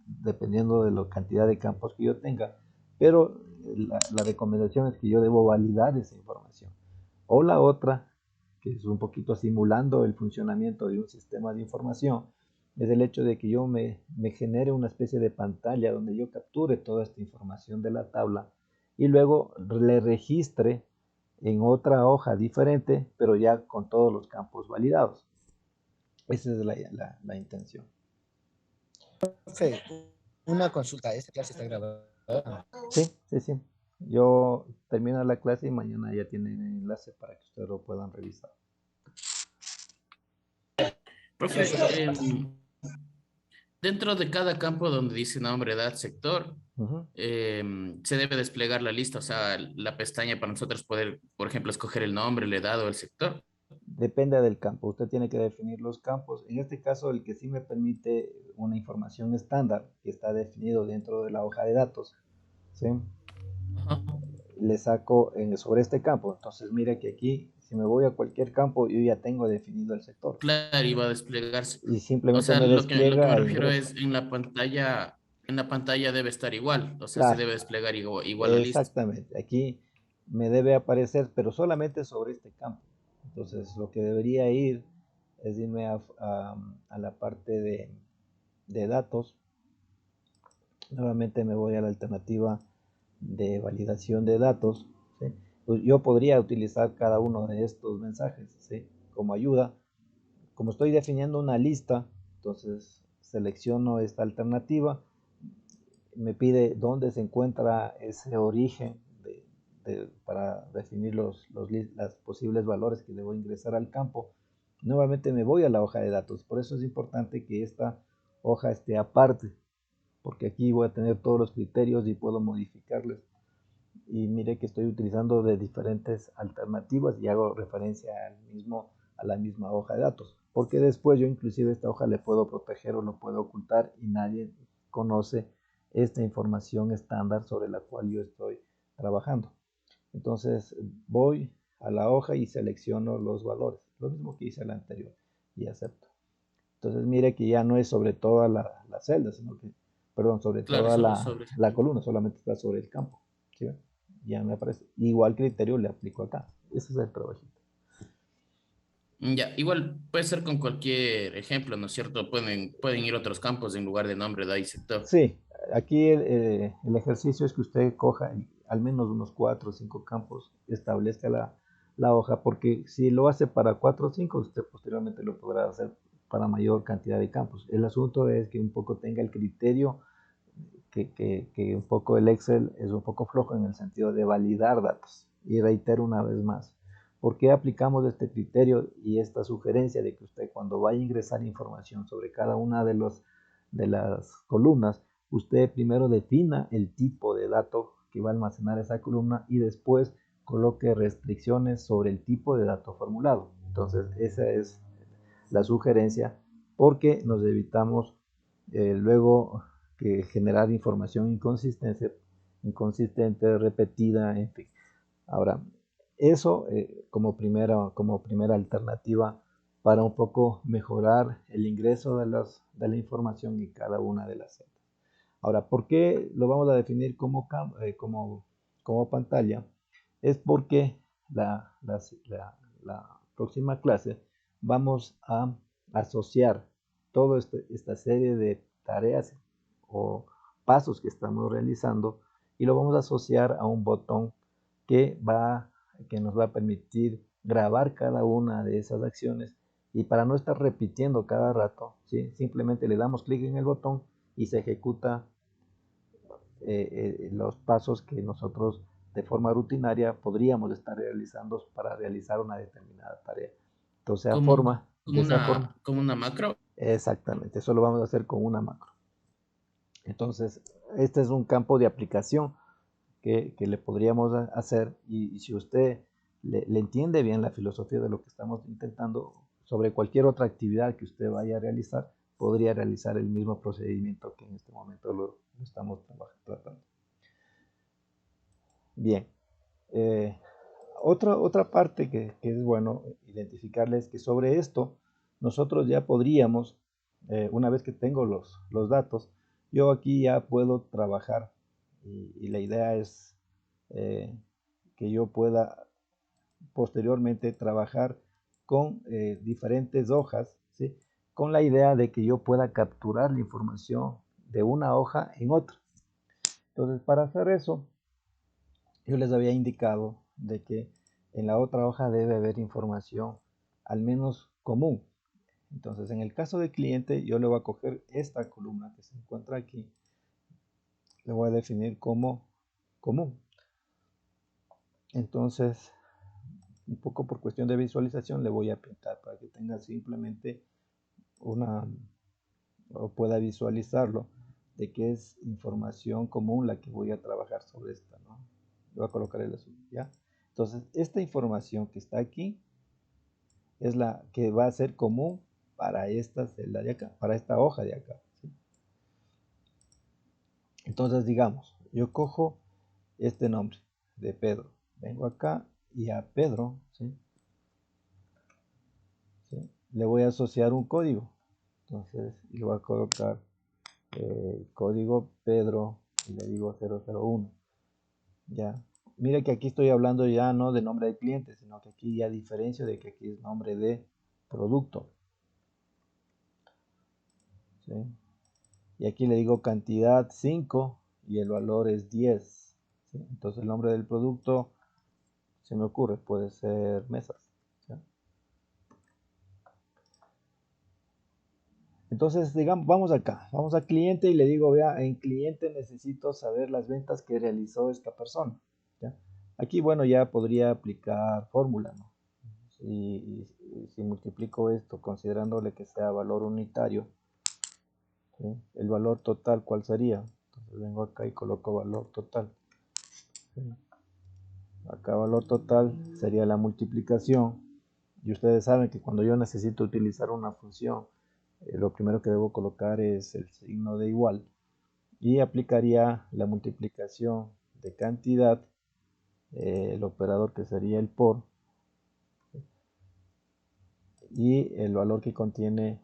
dependiendo de la cantidad de campos que yo tenga, pero la recomendación es que yo debo validar esa información. O la otra, que es un poquito simulando el funcionamiento de un sistema de información, es el hecho de que yo me genere una especie de pantalla donde yo capture toda esta información de la tabla y luego le registre en otra hoja diferente, pero ya con todos los campos validados. Esa es la intención. Profe, una consulta, ¿esta clase está grabada? Sí, sí, sí. Yo termino la clase y mañana ya tienen el enlace para que ustedes lo puedan revisar. Profe, dentro de cada campo donde dice nombre, edad, sector, se debe desplegar la lista, o sea, la pestaña para nosotros poder, por ejemplo, escoger el nombre, la edad o el sector. Depende del campo, usted tiene que definir los campos. En este caso, el que sí me permite una información estándar que está definido dentro de la hoja de datos, ¿sí? Ajá. Le saco sobre este campo. Entonces, mire que aquí, si me voy a cualquier campo, yo ya tengo definido el sector. Claro, y va a desplegarse. Y O simplemente sea, me lo que despliega me a refiero ingreso. es en la pantalla debe estar igual, o sea, se Claro, debe desplegar igual la lista. exactamente. Aquí me debe aparecer, pero solamente sobre este campo. Entonces, lo que debería ir es irme a la parte de datos. Nuevamente me voy a la alternativa de validación de datos, ¿sí? Pues yo podría utilizar cada uno de estos mensajes, ¿sí? Como ayuda. Como estoy definiendo una lista, entonces selecciono esta alternativa, me pide dónde se encuentra ese origen para definir las posibles valores que debo ingresar al campo. Nuevamente me voy a la hoja de datos, por eso es importante que esta hoja esté aparte, porque aquí voy a tener todos los criterios y puedo modificarles. Y mire que estoy utilizando de diferentes alternativas y hago referencia a la misma hoja de datos, porque después yo inclusive esta hoja le puedo proteger o lo puedo ocultar y nadie conoce esta información estándar sobre la cual yo estoy trabajando. Entonces voy a la hoja y selecciono los valores, lo mismo que hice la anterior, y acepto. Entonces mire que ya no es sobre toda la celda, sino que, perdón, sobre Claro, toda solo sobre. la columna, solamente está sobre el campo. ¿Sí ven? Ya me aparece. Igual criterio le aplico acá. Ese es el trabajito. Ya, igual puede ser con cualquier ejemplo, ¿no es cierto? Pueden ir otros campos en lugar de nombre, edad y sector. Sí, aquí el ejercicio es que usted coja al menos unos 4 o 5 campos, establezca la hoja, porque si lo hace para 4 o 5, usted posteriormente lo podrá hacer para mayor cantidad de campos. El asunto es que un poco tenga el criterio, que un poco el Excel es un poco flojo en el sentido de validar datos. Y reitero una vez más, ¿por qué aplicamos este criterio y esta sugerencia de que usted cuando vaya a ingresar información sobre cada una de las columnas, usted primero defina el tipo de dato que va a almacenar esa columna y después coloque restricciones sobre el tipo de dato formulado. Entonces, esa es la sugerencia, porque nos evitamos luego que generar información inconsistente, repetida, en fin. Ahora, eso como primera alternativa para un poco mejorar el ingreso de la información en cada una de las celdas. Ahora, ¿por qué lo vamos a definir como pantalla? Es porque la próxima clase vamos a asociar toda esta serie de tareas o pasos que estamos realizando y lo vamos a asociar a un botón que nos va a permitir grabar cada una de esas acciones, y para no estar repitiendo cada rato, ¿sí? Simplemente le damos clic en el botón y se ejecuta los pasos que nosotros de forma rutinaria podríamos estar realizando para realizar una determinada tarea. Entonces, como una macro. Exactamente, eso lo vamos a hacer con una macro. Entonces, este es un campo de aplicación que le podríamos hacer, y si usted le entiende bien la filosofía de lo que estamos intentando, sobre cualquier otra actividad que usted vaya a realizar, podría realizar el mismo procedimiento que en este momento lo estamos tratando. Bien, otra parte que es bueno identificarles, que sobre esto nosotros ya podríamos, una vez que tengo los datos, yo aquí ya puedo trabajar, y la idea es que yo pueda posteriormente trabajar con diferentes hojas, ¿sí? Con la idea de que yo pueda capturar la información de una hoja en otra. Entonces, para hacer eso, yo les había indicado de que en la otra hoja debe haber información al menos común. Entonces, en el caso del cliente, yo le voy a coger esta columna que se encuentra aquí, le voy a definir como común. Entonces, un poco por cuestión de visualización, le voy a pintar para que tenga simplemente o pueda visualizarlo, de que es información común la que voy a trabajar sobre esta, ¿no? Voy a colocar el azul, ¿ya? Entonces, esta información que está aquí es la que va a ser común para esta celda de acá, para esta hoja de acá, ¿sí? Entonces, digamos, yo cojo este nombre de Pedro, vengo acá y a Pedro, ¿sí? ¿Sí? Le voy a asociar un código. Entonces, le voy a colocar código Pedro y le digo 001. Ya. Mira que aquí estoy hablando ya no de nombre de cliente, sino que aquí ya diferencio de que aquí es nombre de producto. ¿Sí? Y aquí le digo cantidad 5 y el valor es 10. ¿Sí? Entonces el nombre del producto, se me ocurre, puede ser mesas. ¿Sí? Entonces, digamos, vamos acá, vamos a cliente y le digo, vea, en cliente necesito saber las ventas que realizó esta persona. ¿Ya? Aquí, bueno, ya podría aplicar fórmula, ¿no? Si multiplico esto considerándole que sea valor unitario, ¿sí? El valor total, ¿cuál sería? Entonces vengo acá y coloco valor total. ¿Sí? Acá valor total sería la multiplicación. Y ustedes saben que cuando yo necesito utilizar una función, lo primero que debo colocar es el signo de igual. Y aplicaría la multiplicación de cantidad, el operador que sería el por, y el valor que contiene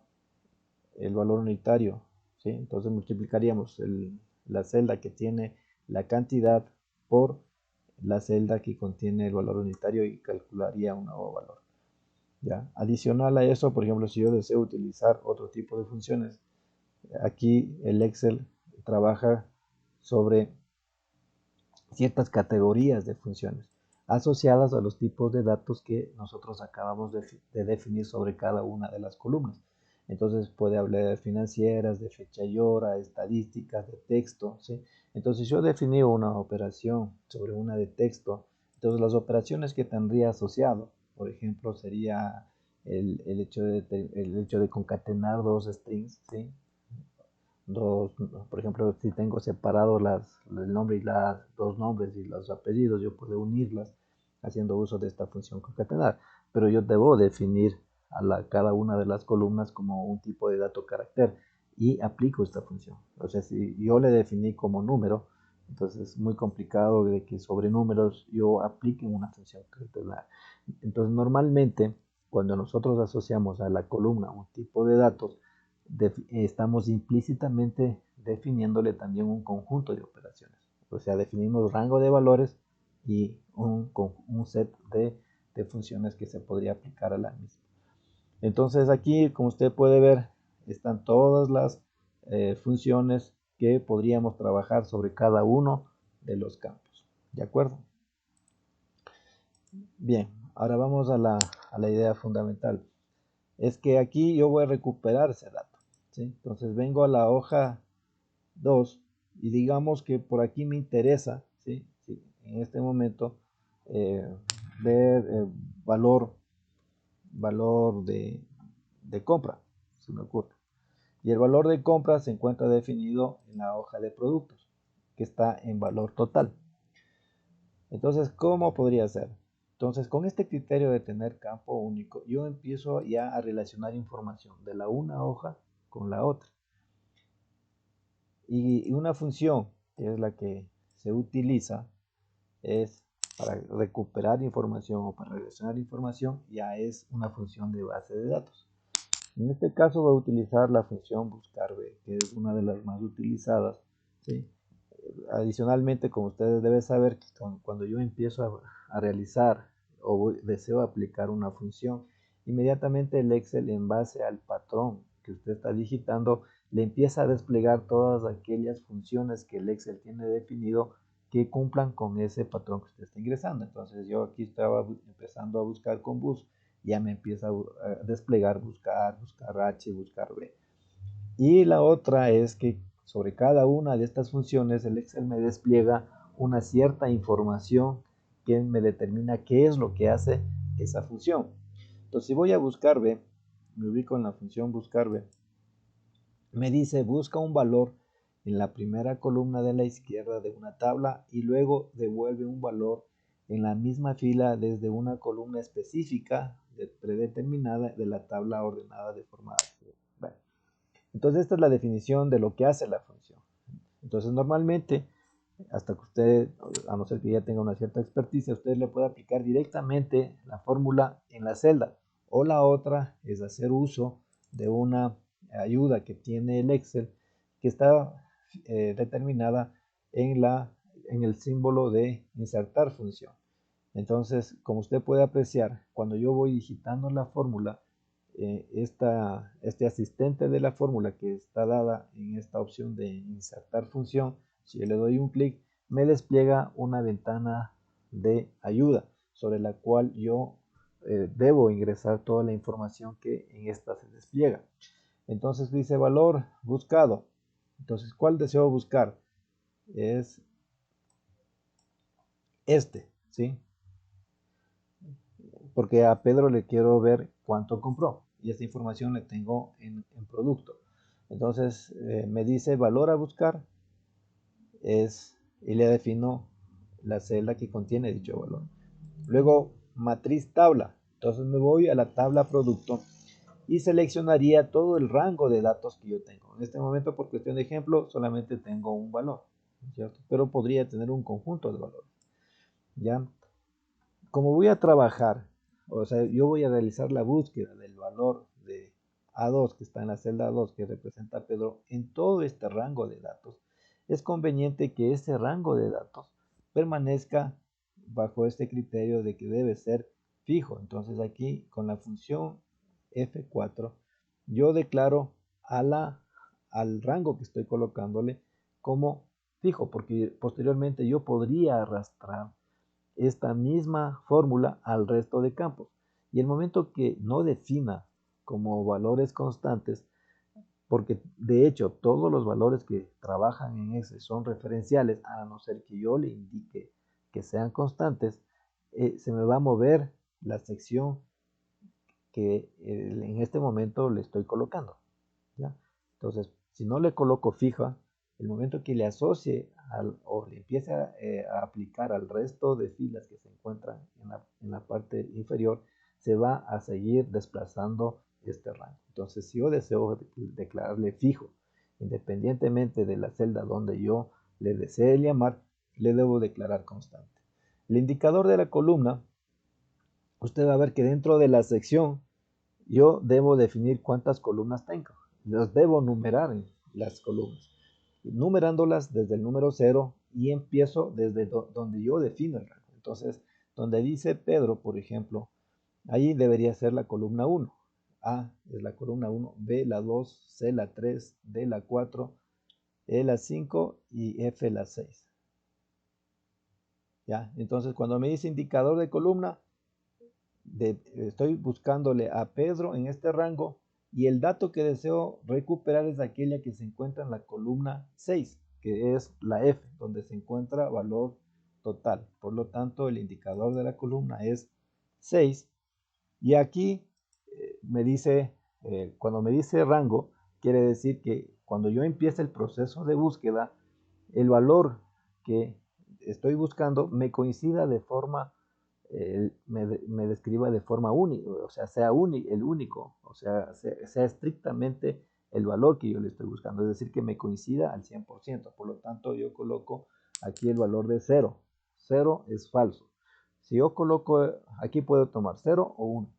el valor unitario, ¿sí? Entonces multiplicaríamos la celda que tiene la cantidad por la celda que contiene el valor unitario y calcularía un nuevo valor. ¿Ya? Adicional a eso, por ejemplo, si yo deseo utilizar otro tipo de funciones, aquí el Excel trabaja sobre ciertas categorías de funciones asociadas a los tipos de datos que nosotros acabamos de definir sobre cada una de las columnas. Entonces puede hablar de financieras, de fecha y hora, estadísticas, de texto, ¿sí? Entonces yo definí una operación sobre una de texto. Entonces las operaciones que tendría asociado, por ejemplo, sería el hecho de concatenar dos strings, ¿sí? por ejemplo, si tengo separado el nombre y las dos nombres y los apellidos, yo puedo unirlas haciendo uso de esta función concatenar, pero yo debo definir cada una de las columnas como un tipo de dato carácter y aplico esta función. O sea, si yo le definí como número, entonces es muy complicado de que sobre números yo aplique una función concatenar. Entonces, normalmente, cuando nosotros asociamos a la columna un tipo de datos, estamos implícitamente definiéndole también un conjunto de operaciones. O sea, definimos rango de valores y un set de funciones que se podría aplicar a la misma. Entonces aquí, como usted puede ver, están todas las funciones que podríamos trabajar sobre cada uno de los campos. ¿De acuerdo? Bien, ahora vamos a la idea fundamental. Es que aquí yo voy a recuperar ese dato, ¿sí? Entonces vengo a la hoja 2 y digamos que por aquí me interesa, ¿sí? Sí, en este momento ver valor de compra, se me ocurre. Y el valor de compra se encuentra definido en la hoja de productos, que está en valor total. Entonces, ¿cómo podría ser? Entonces, con este criterio de tener campo único, yo empiezo ya a relacionar información de la una hoja con la otra. Y una función, que es la que se utiliza, es para recuperar información o para relacionar información, ya es una función de base de datos. En este caso voy a utilizar la función buscarb, que es una de las más utilizadas, ¿sí? Adicionalmente, como ustedes deben saber, que cuando yo empiezo a realizar o deseo aplicar una función, inmediatamente el Excel, en base al patrón que usted está digitando, le empieza a desplegar todas aquellas funciones que el Excel tiene definido que cumplan con ese patrón que usted está ingresando. Entonces yo aquí estaba empezando a buscar con bus, ya me empieza a desplegar buscar H, buscar B. Y la otra es que sobre cada una de estas funciones el Excel me despliega una cierta información que me determina qué es lo que hace esa función. Entonces, si voy a buscar B, me ubico en la función buscar B, me dice busca un valor en la primera columna de la izquierda de una tabla y luego devuelve un valor en la misma fila desde una columna específica predeterminada de la tabla ordenada de forma. Bueno, entonces esta es la definición de lo que hace la función. Entonces normalmente, hasta que usted, a no ser que ya tenga una cierta experticia, usted le puede aplicar directamente la fórmula en la celda. O la otra es hacer uso de una ayuda que tiene el Excel que está determinada en el símbolo de insertar función. Entonces, como usted puede apreciar, cuando yo voy digitando la fórmula, este asistente de la fórmula que está dada en esta opción de insertar función, si yo le doy un clic, me despliega una ventana de ayuda sobre la cual yo debo ingresar toda la información que en esta se despliega. Entonces dice valor buscado. Entonces, ¿cuál deseo buscar? Es este, ¿sí? Porque a Pedro le quiero ver cuánto compró y esta información la tengo en producto. Entonces me dice valor a buscar y le defino la celda que contiene dicho valor. Luego matriz tabla. Entonces me voy a la tabla producto y seleccionaría todo el rango de datos que yo tengo. En este momento, por cuestión de ejemplo, solamente tengo un valor, ¿cierto? Pero podría tener un conjunto de valores. ¿Ya? Como voy a trabajar, o sea, yo voy a realizar la búsqueda del valor de A2 que está en la celda 2 que representa a Pedro en todo este rango de datos, es conveniente que ese rango de datos permanezca bajo este criterio de que debe ser fijo. Entonces aquí con la función F4 yo declaro al rango que estoy colocándole como fijo, porque posteriormente yo podría arrastrar esta misma fórmula al resto de campos. Y el momento que no defina como valores constantes, porque de hecho todos los valores que trabajan en ese son referenciales, a no ser que yo le indique que sean constantes, se me va a mover la sección que en este momento le estoy colocando, ¿ya? Entonces, Si no le coloco fija, el momento que le asocie o le empiece a aplicar al resto de filas que se encuentran en la parte inferior, se va a seguir desplazando este rango. Entonces, si yo deseo declararle fijo, independientemente de la celda donde yo le desee llamar, le debo declarar constante. El indicador de la columna, usted va a ver que dentro de la sección yo debo definir cuántas columnas tengo. Las debo numerar en las columnas, numerándolas desde el número 0 y empiezo desde donde yo defino el rango. Entonces, donde dice Pedro, por ejemplo, ahí debería ser la columna 1. A es la columna 1, B la 2, C la 3, D la 4, E la 5 y F la 6. ¿Ya? Entonces, cuando me dice indicador de columna, estoy buscándole a Pedro en este rango y el dato que deseo recuperar es aquella que se encuentra en la columna 6, que es la F, donde se encuentra valor total. Por lo tanto, el indicador de la columna es 6. Y aquí me dice, cuando me dice rango, quiere decir que cuando yo empiece el proceso de búsqueda, el valor que estoy buscando me coincida de forma, me describa de forma única, o sea, sea el único, o sea, sea estrictamente el valor que yo le estoy buscando, es decir, que me coincida al 100%. Por lo tanto, yo coloco aquí el valor de 0. 0 es falso. Si yo coloco, aquí puedo tomar 0 o 1.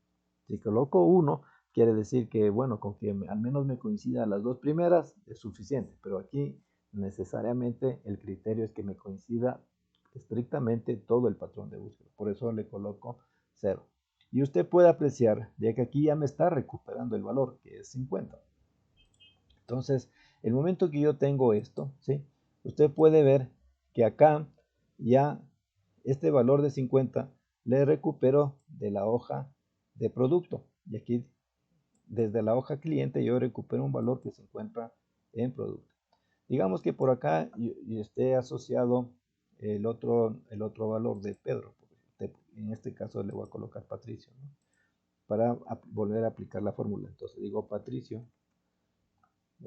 Si coloco 1, quiere decir que, bueno, con que al menos me coincidan las dos primeras es suficiente, pero aquí necesariamente el criterio es que me coincida estrictamente todo el patrón de búsqueda. Por eso le coloco 0. Y usted puede apreciar de que aquí ya me está recuperando el valor, que es 50. Entonces, el momento que yo tengo esto, ¿sí? Usted puede ver que acá ya este valor de 50 le recupero de la hoja de producto. Y aquí, desde la hoja cliente, yo recupero un valor que se encuentra en producto. Digamos que por acá y esté asociado el otro valor de Pedro. En este caso le voy a colocar Patricio, ¿no? Para volver a aplicar la fórmula. Entonces digo Patricio,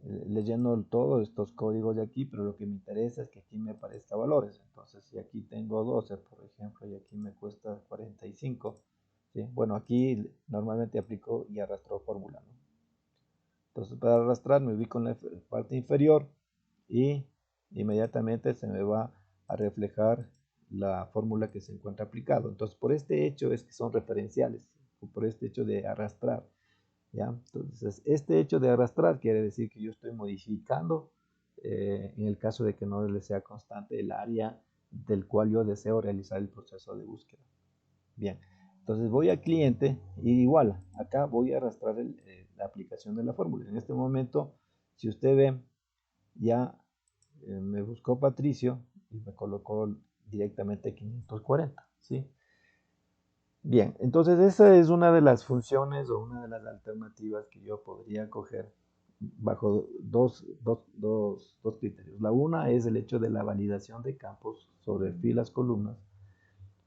le lleno todos estos códigos de aquí, pero lo que me interesa es que aquí me aparezca valores. Entonces, si aquí tengo 12, por ejemplo, y aquí me cuesta 45, ¿sí? Bueno, aquí normalmente aplico y arrastro fórmula, ¿no? Entonces, para arrastrar me ubico en la parte inferior y inmediatamente se me va a reflejar la fórmula que se encuentra aplicado. Entonces, por este hecho es que son referenciales, por este hecho de arrastrar. ¿Ya? Entonces, este hecho de arrastrar quiere decir que yo estoy modificando, en el caso de que no le sea constante, el área del cual yo deseo realizar el proceso de búsqueda. Bien, entonces voy al cliente y igual, acá voy a arrastrar la aplicación de la fórmula. En este momento, si usted ve, ya me buscó Patricio y me colocó directamente 540, ¿sí? Bien, entonces esa es una de las funciones o una de las alternativas que yo podría coger bajo dos criterios. La una es el hecho de la validación de campos sobre filas, columnas,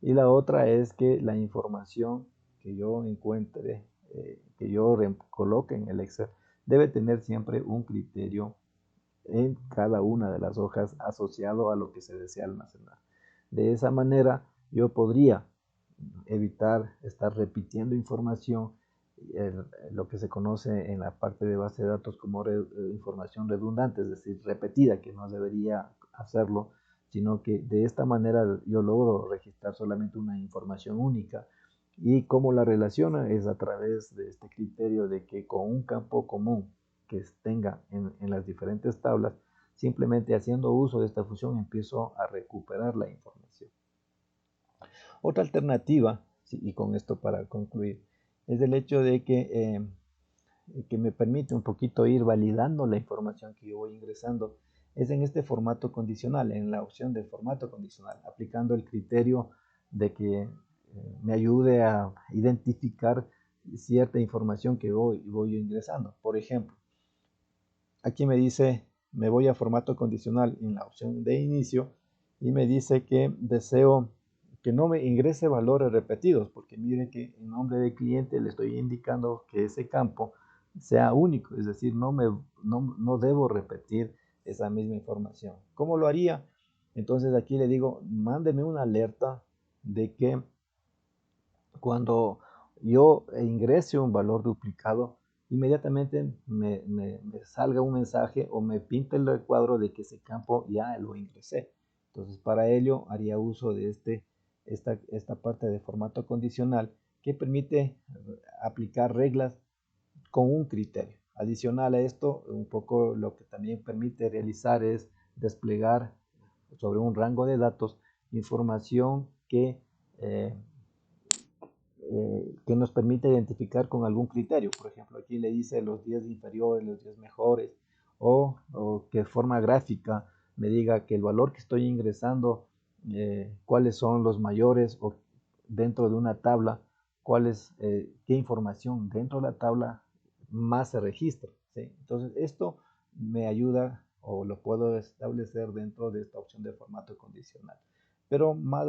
y la otra es que la información que yo encuentre, que yo coloque en el Excel, debe tener siempre un criterio en cada una de las hojas asociado a lo que se desea almacenar. De esa manera yo podría evitar estar repitiendo información, lo que se conoce en la parte de base de datos como información redundante, es decir, repetida, que no debería hacerlo, sino que de esta manera yo logro registrar solamente una información única. Y cómo la relaciona es a través de este criterio de que con un campo común que tenga en las diferentes tablas, simplemente haciendo uso de esta función empiezo a recuperar la información. Otra alternativa, sí, y con esto para concluir, es el hecho de que me permite un poquito ir validando la información que yo voy ingresando, es en este formato condicional, en la opción del formato condicional, aplicando el criterio de que me ayude a identificar cierta información que voy ingresando. Por ejemplo, aquí me dice, me voy a formato condicional en la opción de inicio y me dice que deseo que no me ingrese valores repetidos, porque mire que en nombre del cliente le estoy indicando que ese campo sea único, es decir, no debo repetir esa misma información. ¿Cómo lo haría? Entonces aquí le digo, mándeme una alerta de que cuando yo ingrese un valor duplicado, inmediatamente me salga un mensaje o me pinte el recuadro de que ese campo ya lo ingresé. Entonces, para ello haría uso de esta parte de formato condicional que permite aplicar reglas con un criterio. Adicional a esto, un poco lo que también permite realizar es desplegar sobre un rango de datos información que nos permite identificar con algún criterio. Por ejemplo, aquí le dice los 10 inferiores, los 10 mejores, o que de forma gráfica me diga que el valor que estoy ingresando, cuáles son los mayores, o dentro de una tabla, qué información dentro de la tabla más se registra. ¿Sí? Entonces, esto me ayuda o lo puedo establecer dentro de esta opción de formato condicional. Pero más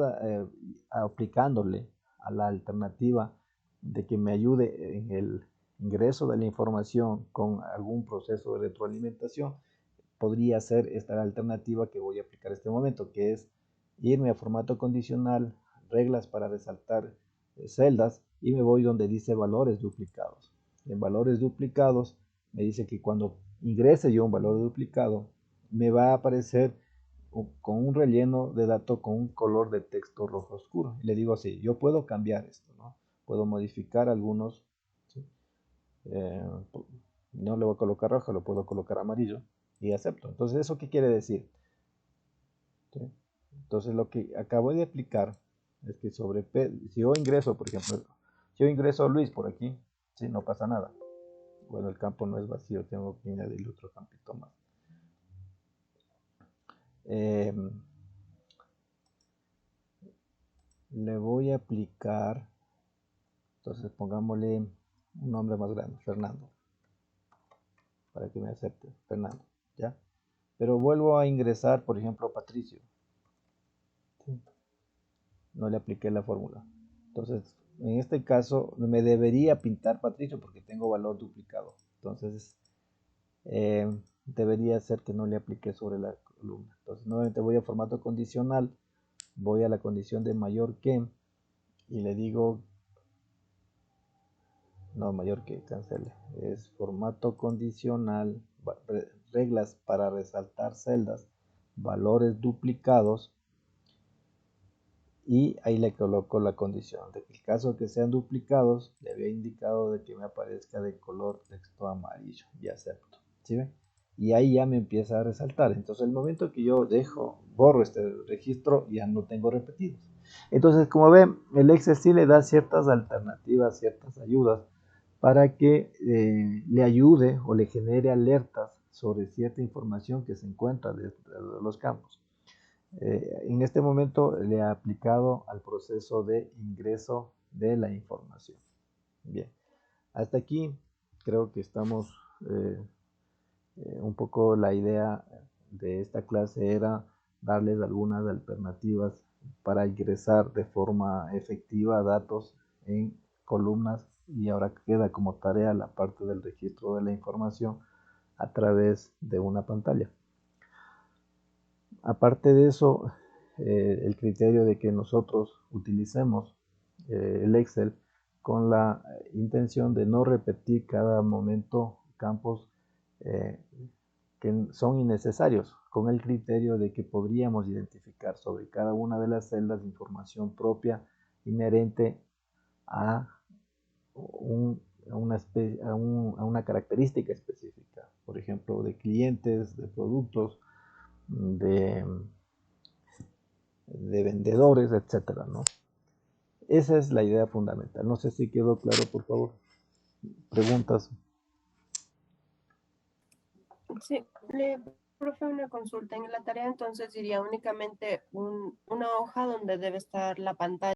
aplicándole a la alternativa de que me ayude en el ingreso de la información con algún proceso de retroalimentación, podría ser esta alternativa que voy a aplicar en este momento, que es irme a formato condicional, reglas para resaltar celdas, y me voy donde dice valores duplicados. En valores duplicados me dice que cuando ingrese yo un valor duplicado, me va a aparecer con un relleno de datos con un color de texto rojo oscuro. Y le digo así, yo puedo cambiar esto, ¿no? Puedo modificar algunos, ¿sí? No le voy a colocar rojo, lo puedo colocar amarillo y acepto. Entonces, ¿eso qué quiere decir? ¿Sí? Entonces, lo que acabo de aplicar es que si yo ingreso, por ejemplo, si yo ingreso a Luis por aquí, ¿sí? No pasa nada. Bueno, el campo no es vacío, tengo que añadirle otro campito más. Le voy a aplicar, entonces pongámosle un nombre más grande, Fernando, para que me acepte, Fernando, ¿ya? Pero vuelvo a ingresar, por ejemplo, Patricio. ¿Sí? No le apliqué la fórmula. Entonces, en este caso, me debería pintar Patricio porque tengo valor duplicado. Entonces, debería ser que no le apliqué sobre la columna. Entonces, nuevamente voy a formato condicional, voy a la condición de mayor que, y le digo, no, mayor que, cancele, es formato condicional, reglas para resaltar celdas, valores duplicados, y ahí le coloco la condición de que el caso que sean duplicados, le había indicado de que me aparezca de color texto amarillo, y acepto, ¿sí ven? Y ahí ya me empieza a resaltar. Entonces, el momento que yo borro este registro, ya no tengo repetidos. Entonces, como ven, el Excel sí le da ciertas alternativas, ciertas ayudas para que le ayude o le genere alertas sobre cierta información que se encuentra dentro de los campos. En este momento le he aplicado al proceso de ingreso de la información. Bien, hasta aquí creo que estamos un poco. La idea de esta clase era darles algunas alternativas para ingresar de forma efectiva datos en columnas, y ahora queda como tarea la parte del registro de la información a través de una pantalla. Aparte de eso, el criterio de que nosotros utilicemos el Excel con la intención de no repetir cada momento campos que son innecesarios, con el criterio de que podríamos identificar sobre cada una de las celdas información propia inherente a una característica específica, por ejemplo, de clientes, de productos, de vendedores, etcétera, ¿no? Esa es la idea fundamental. No sé si quedó claro, por favor. ¿Preguntas? Sí, profe, una consulta. En la tarea entonces diría únicamente una hoja donde debe estar la pantalla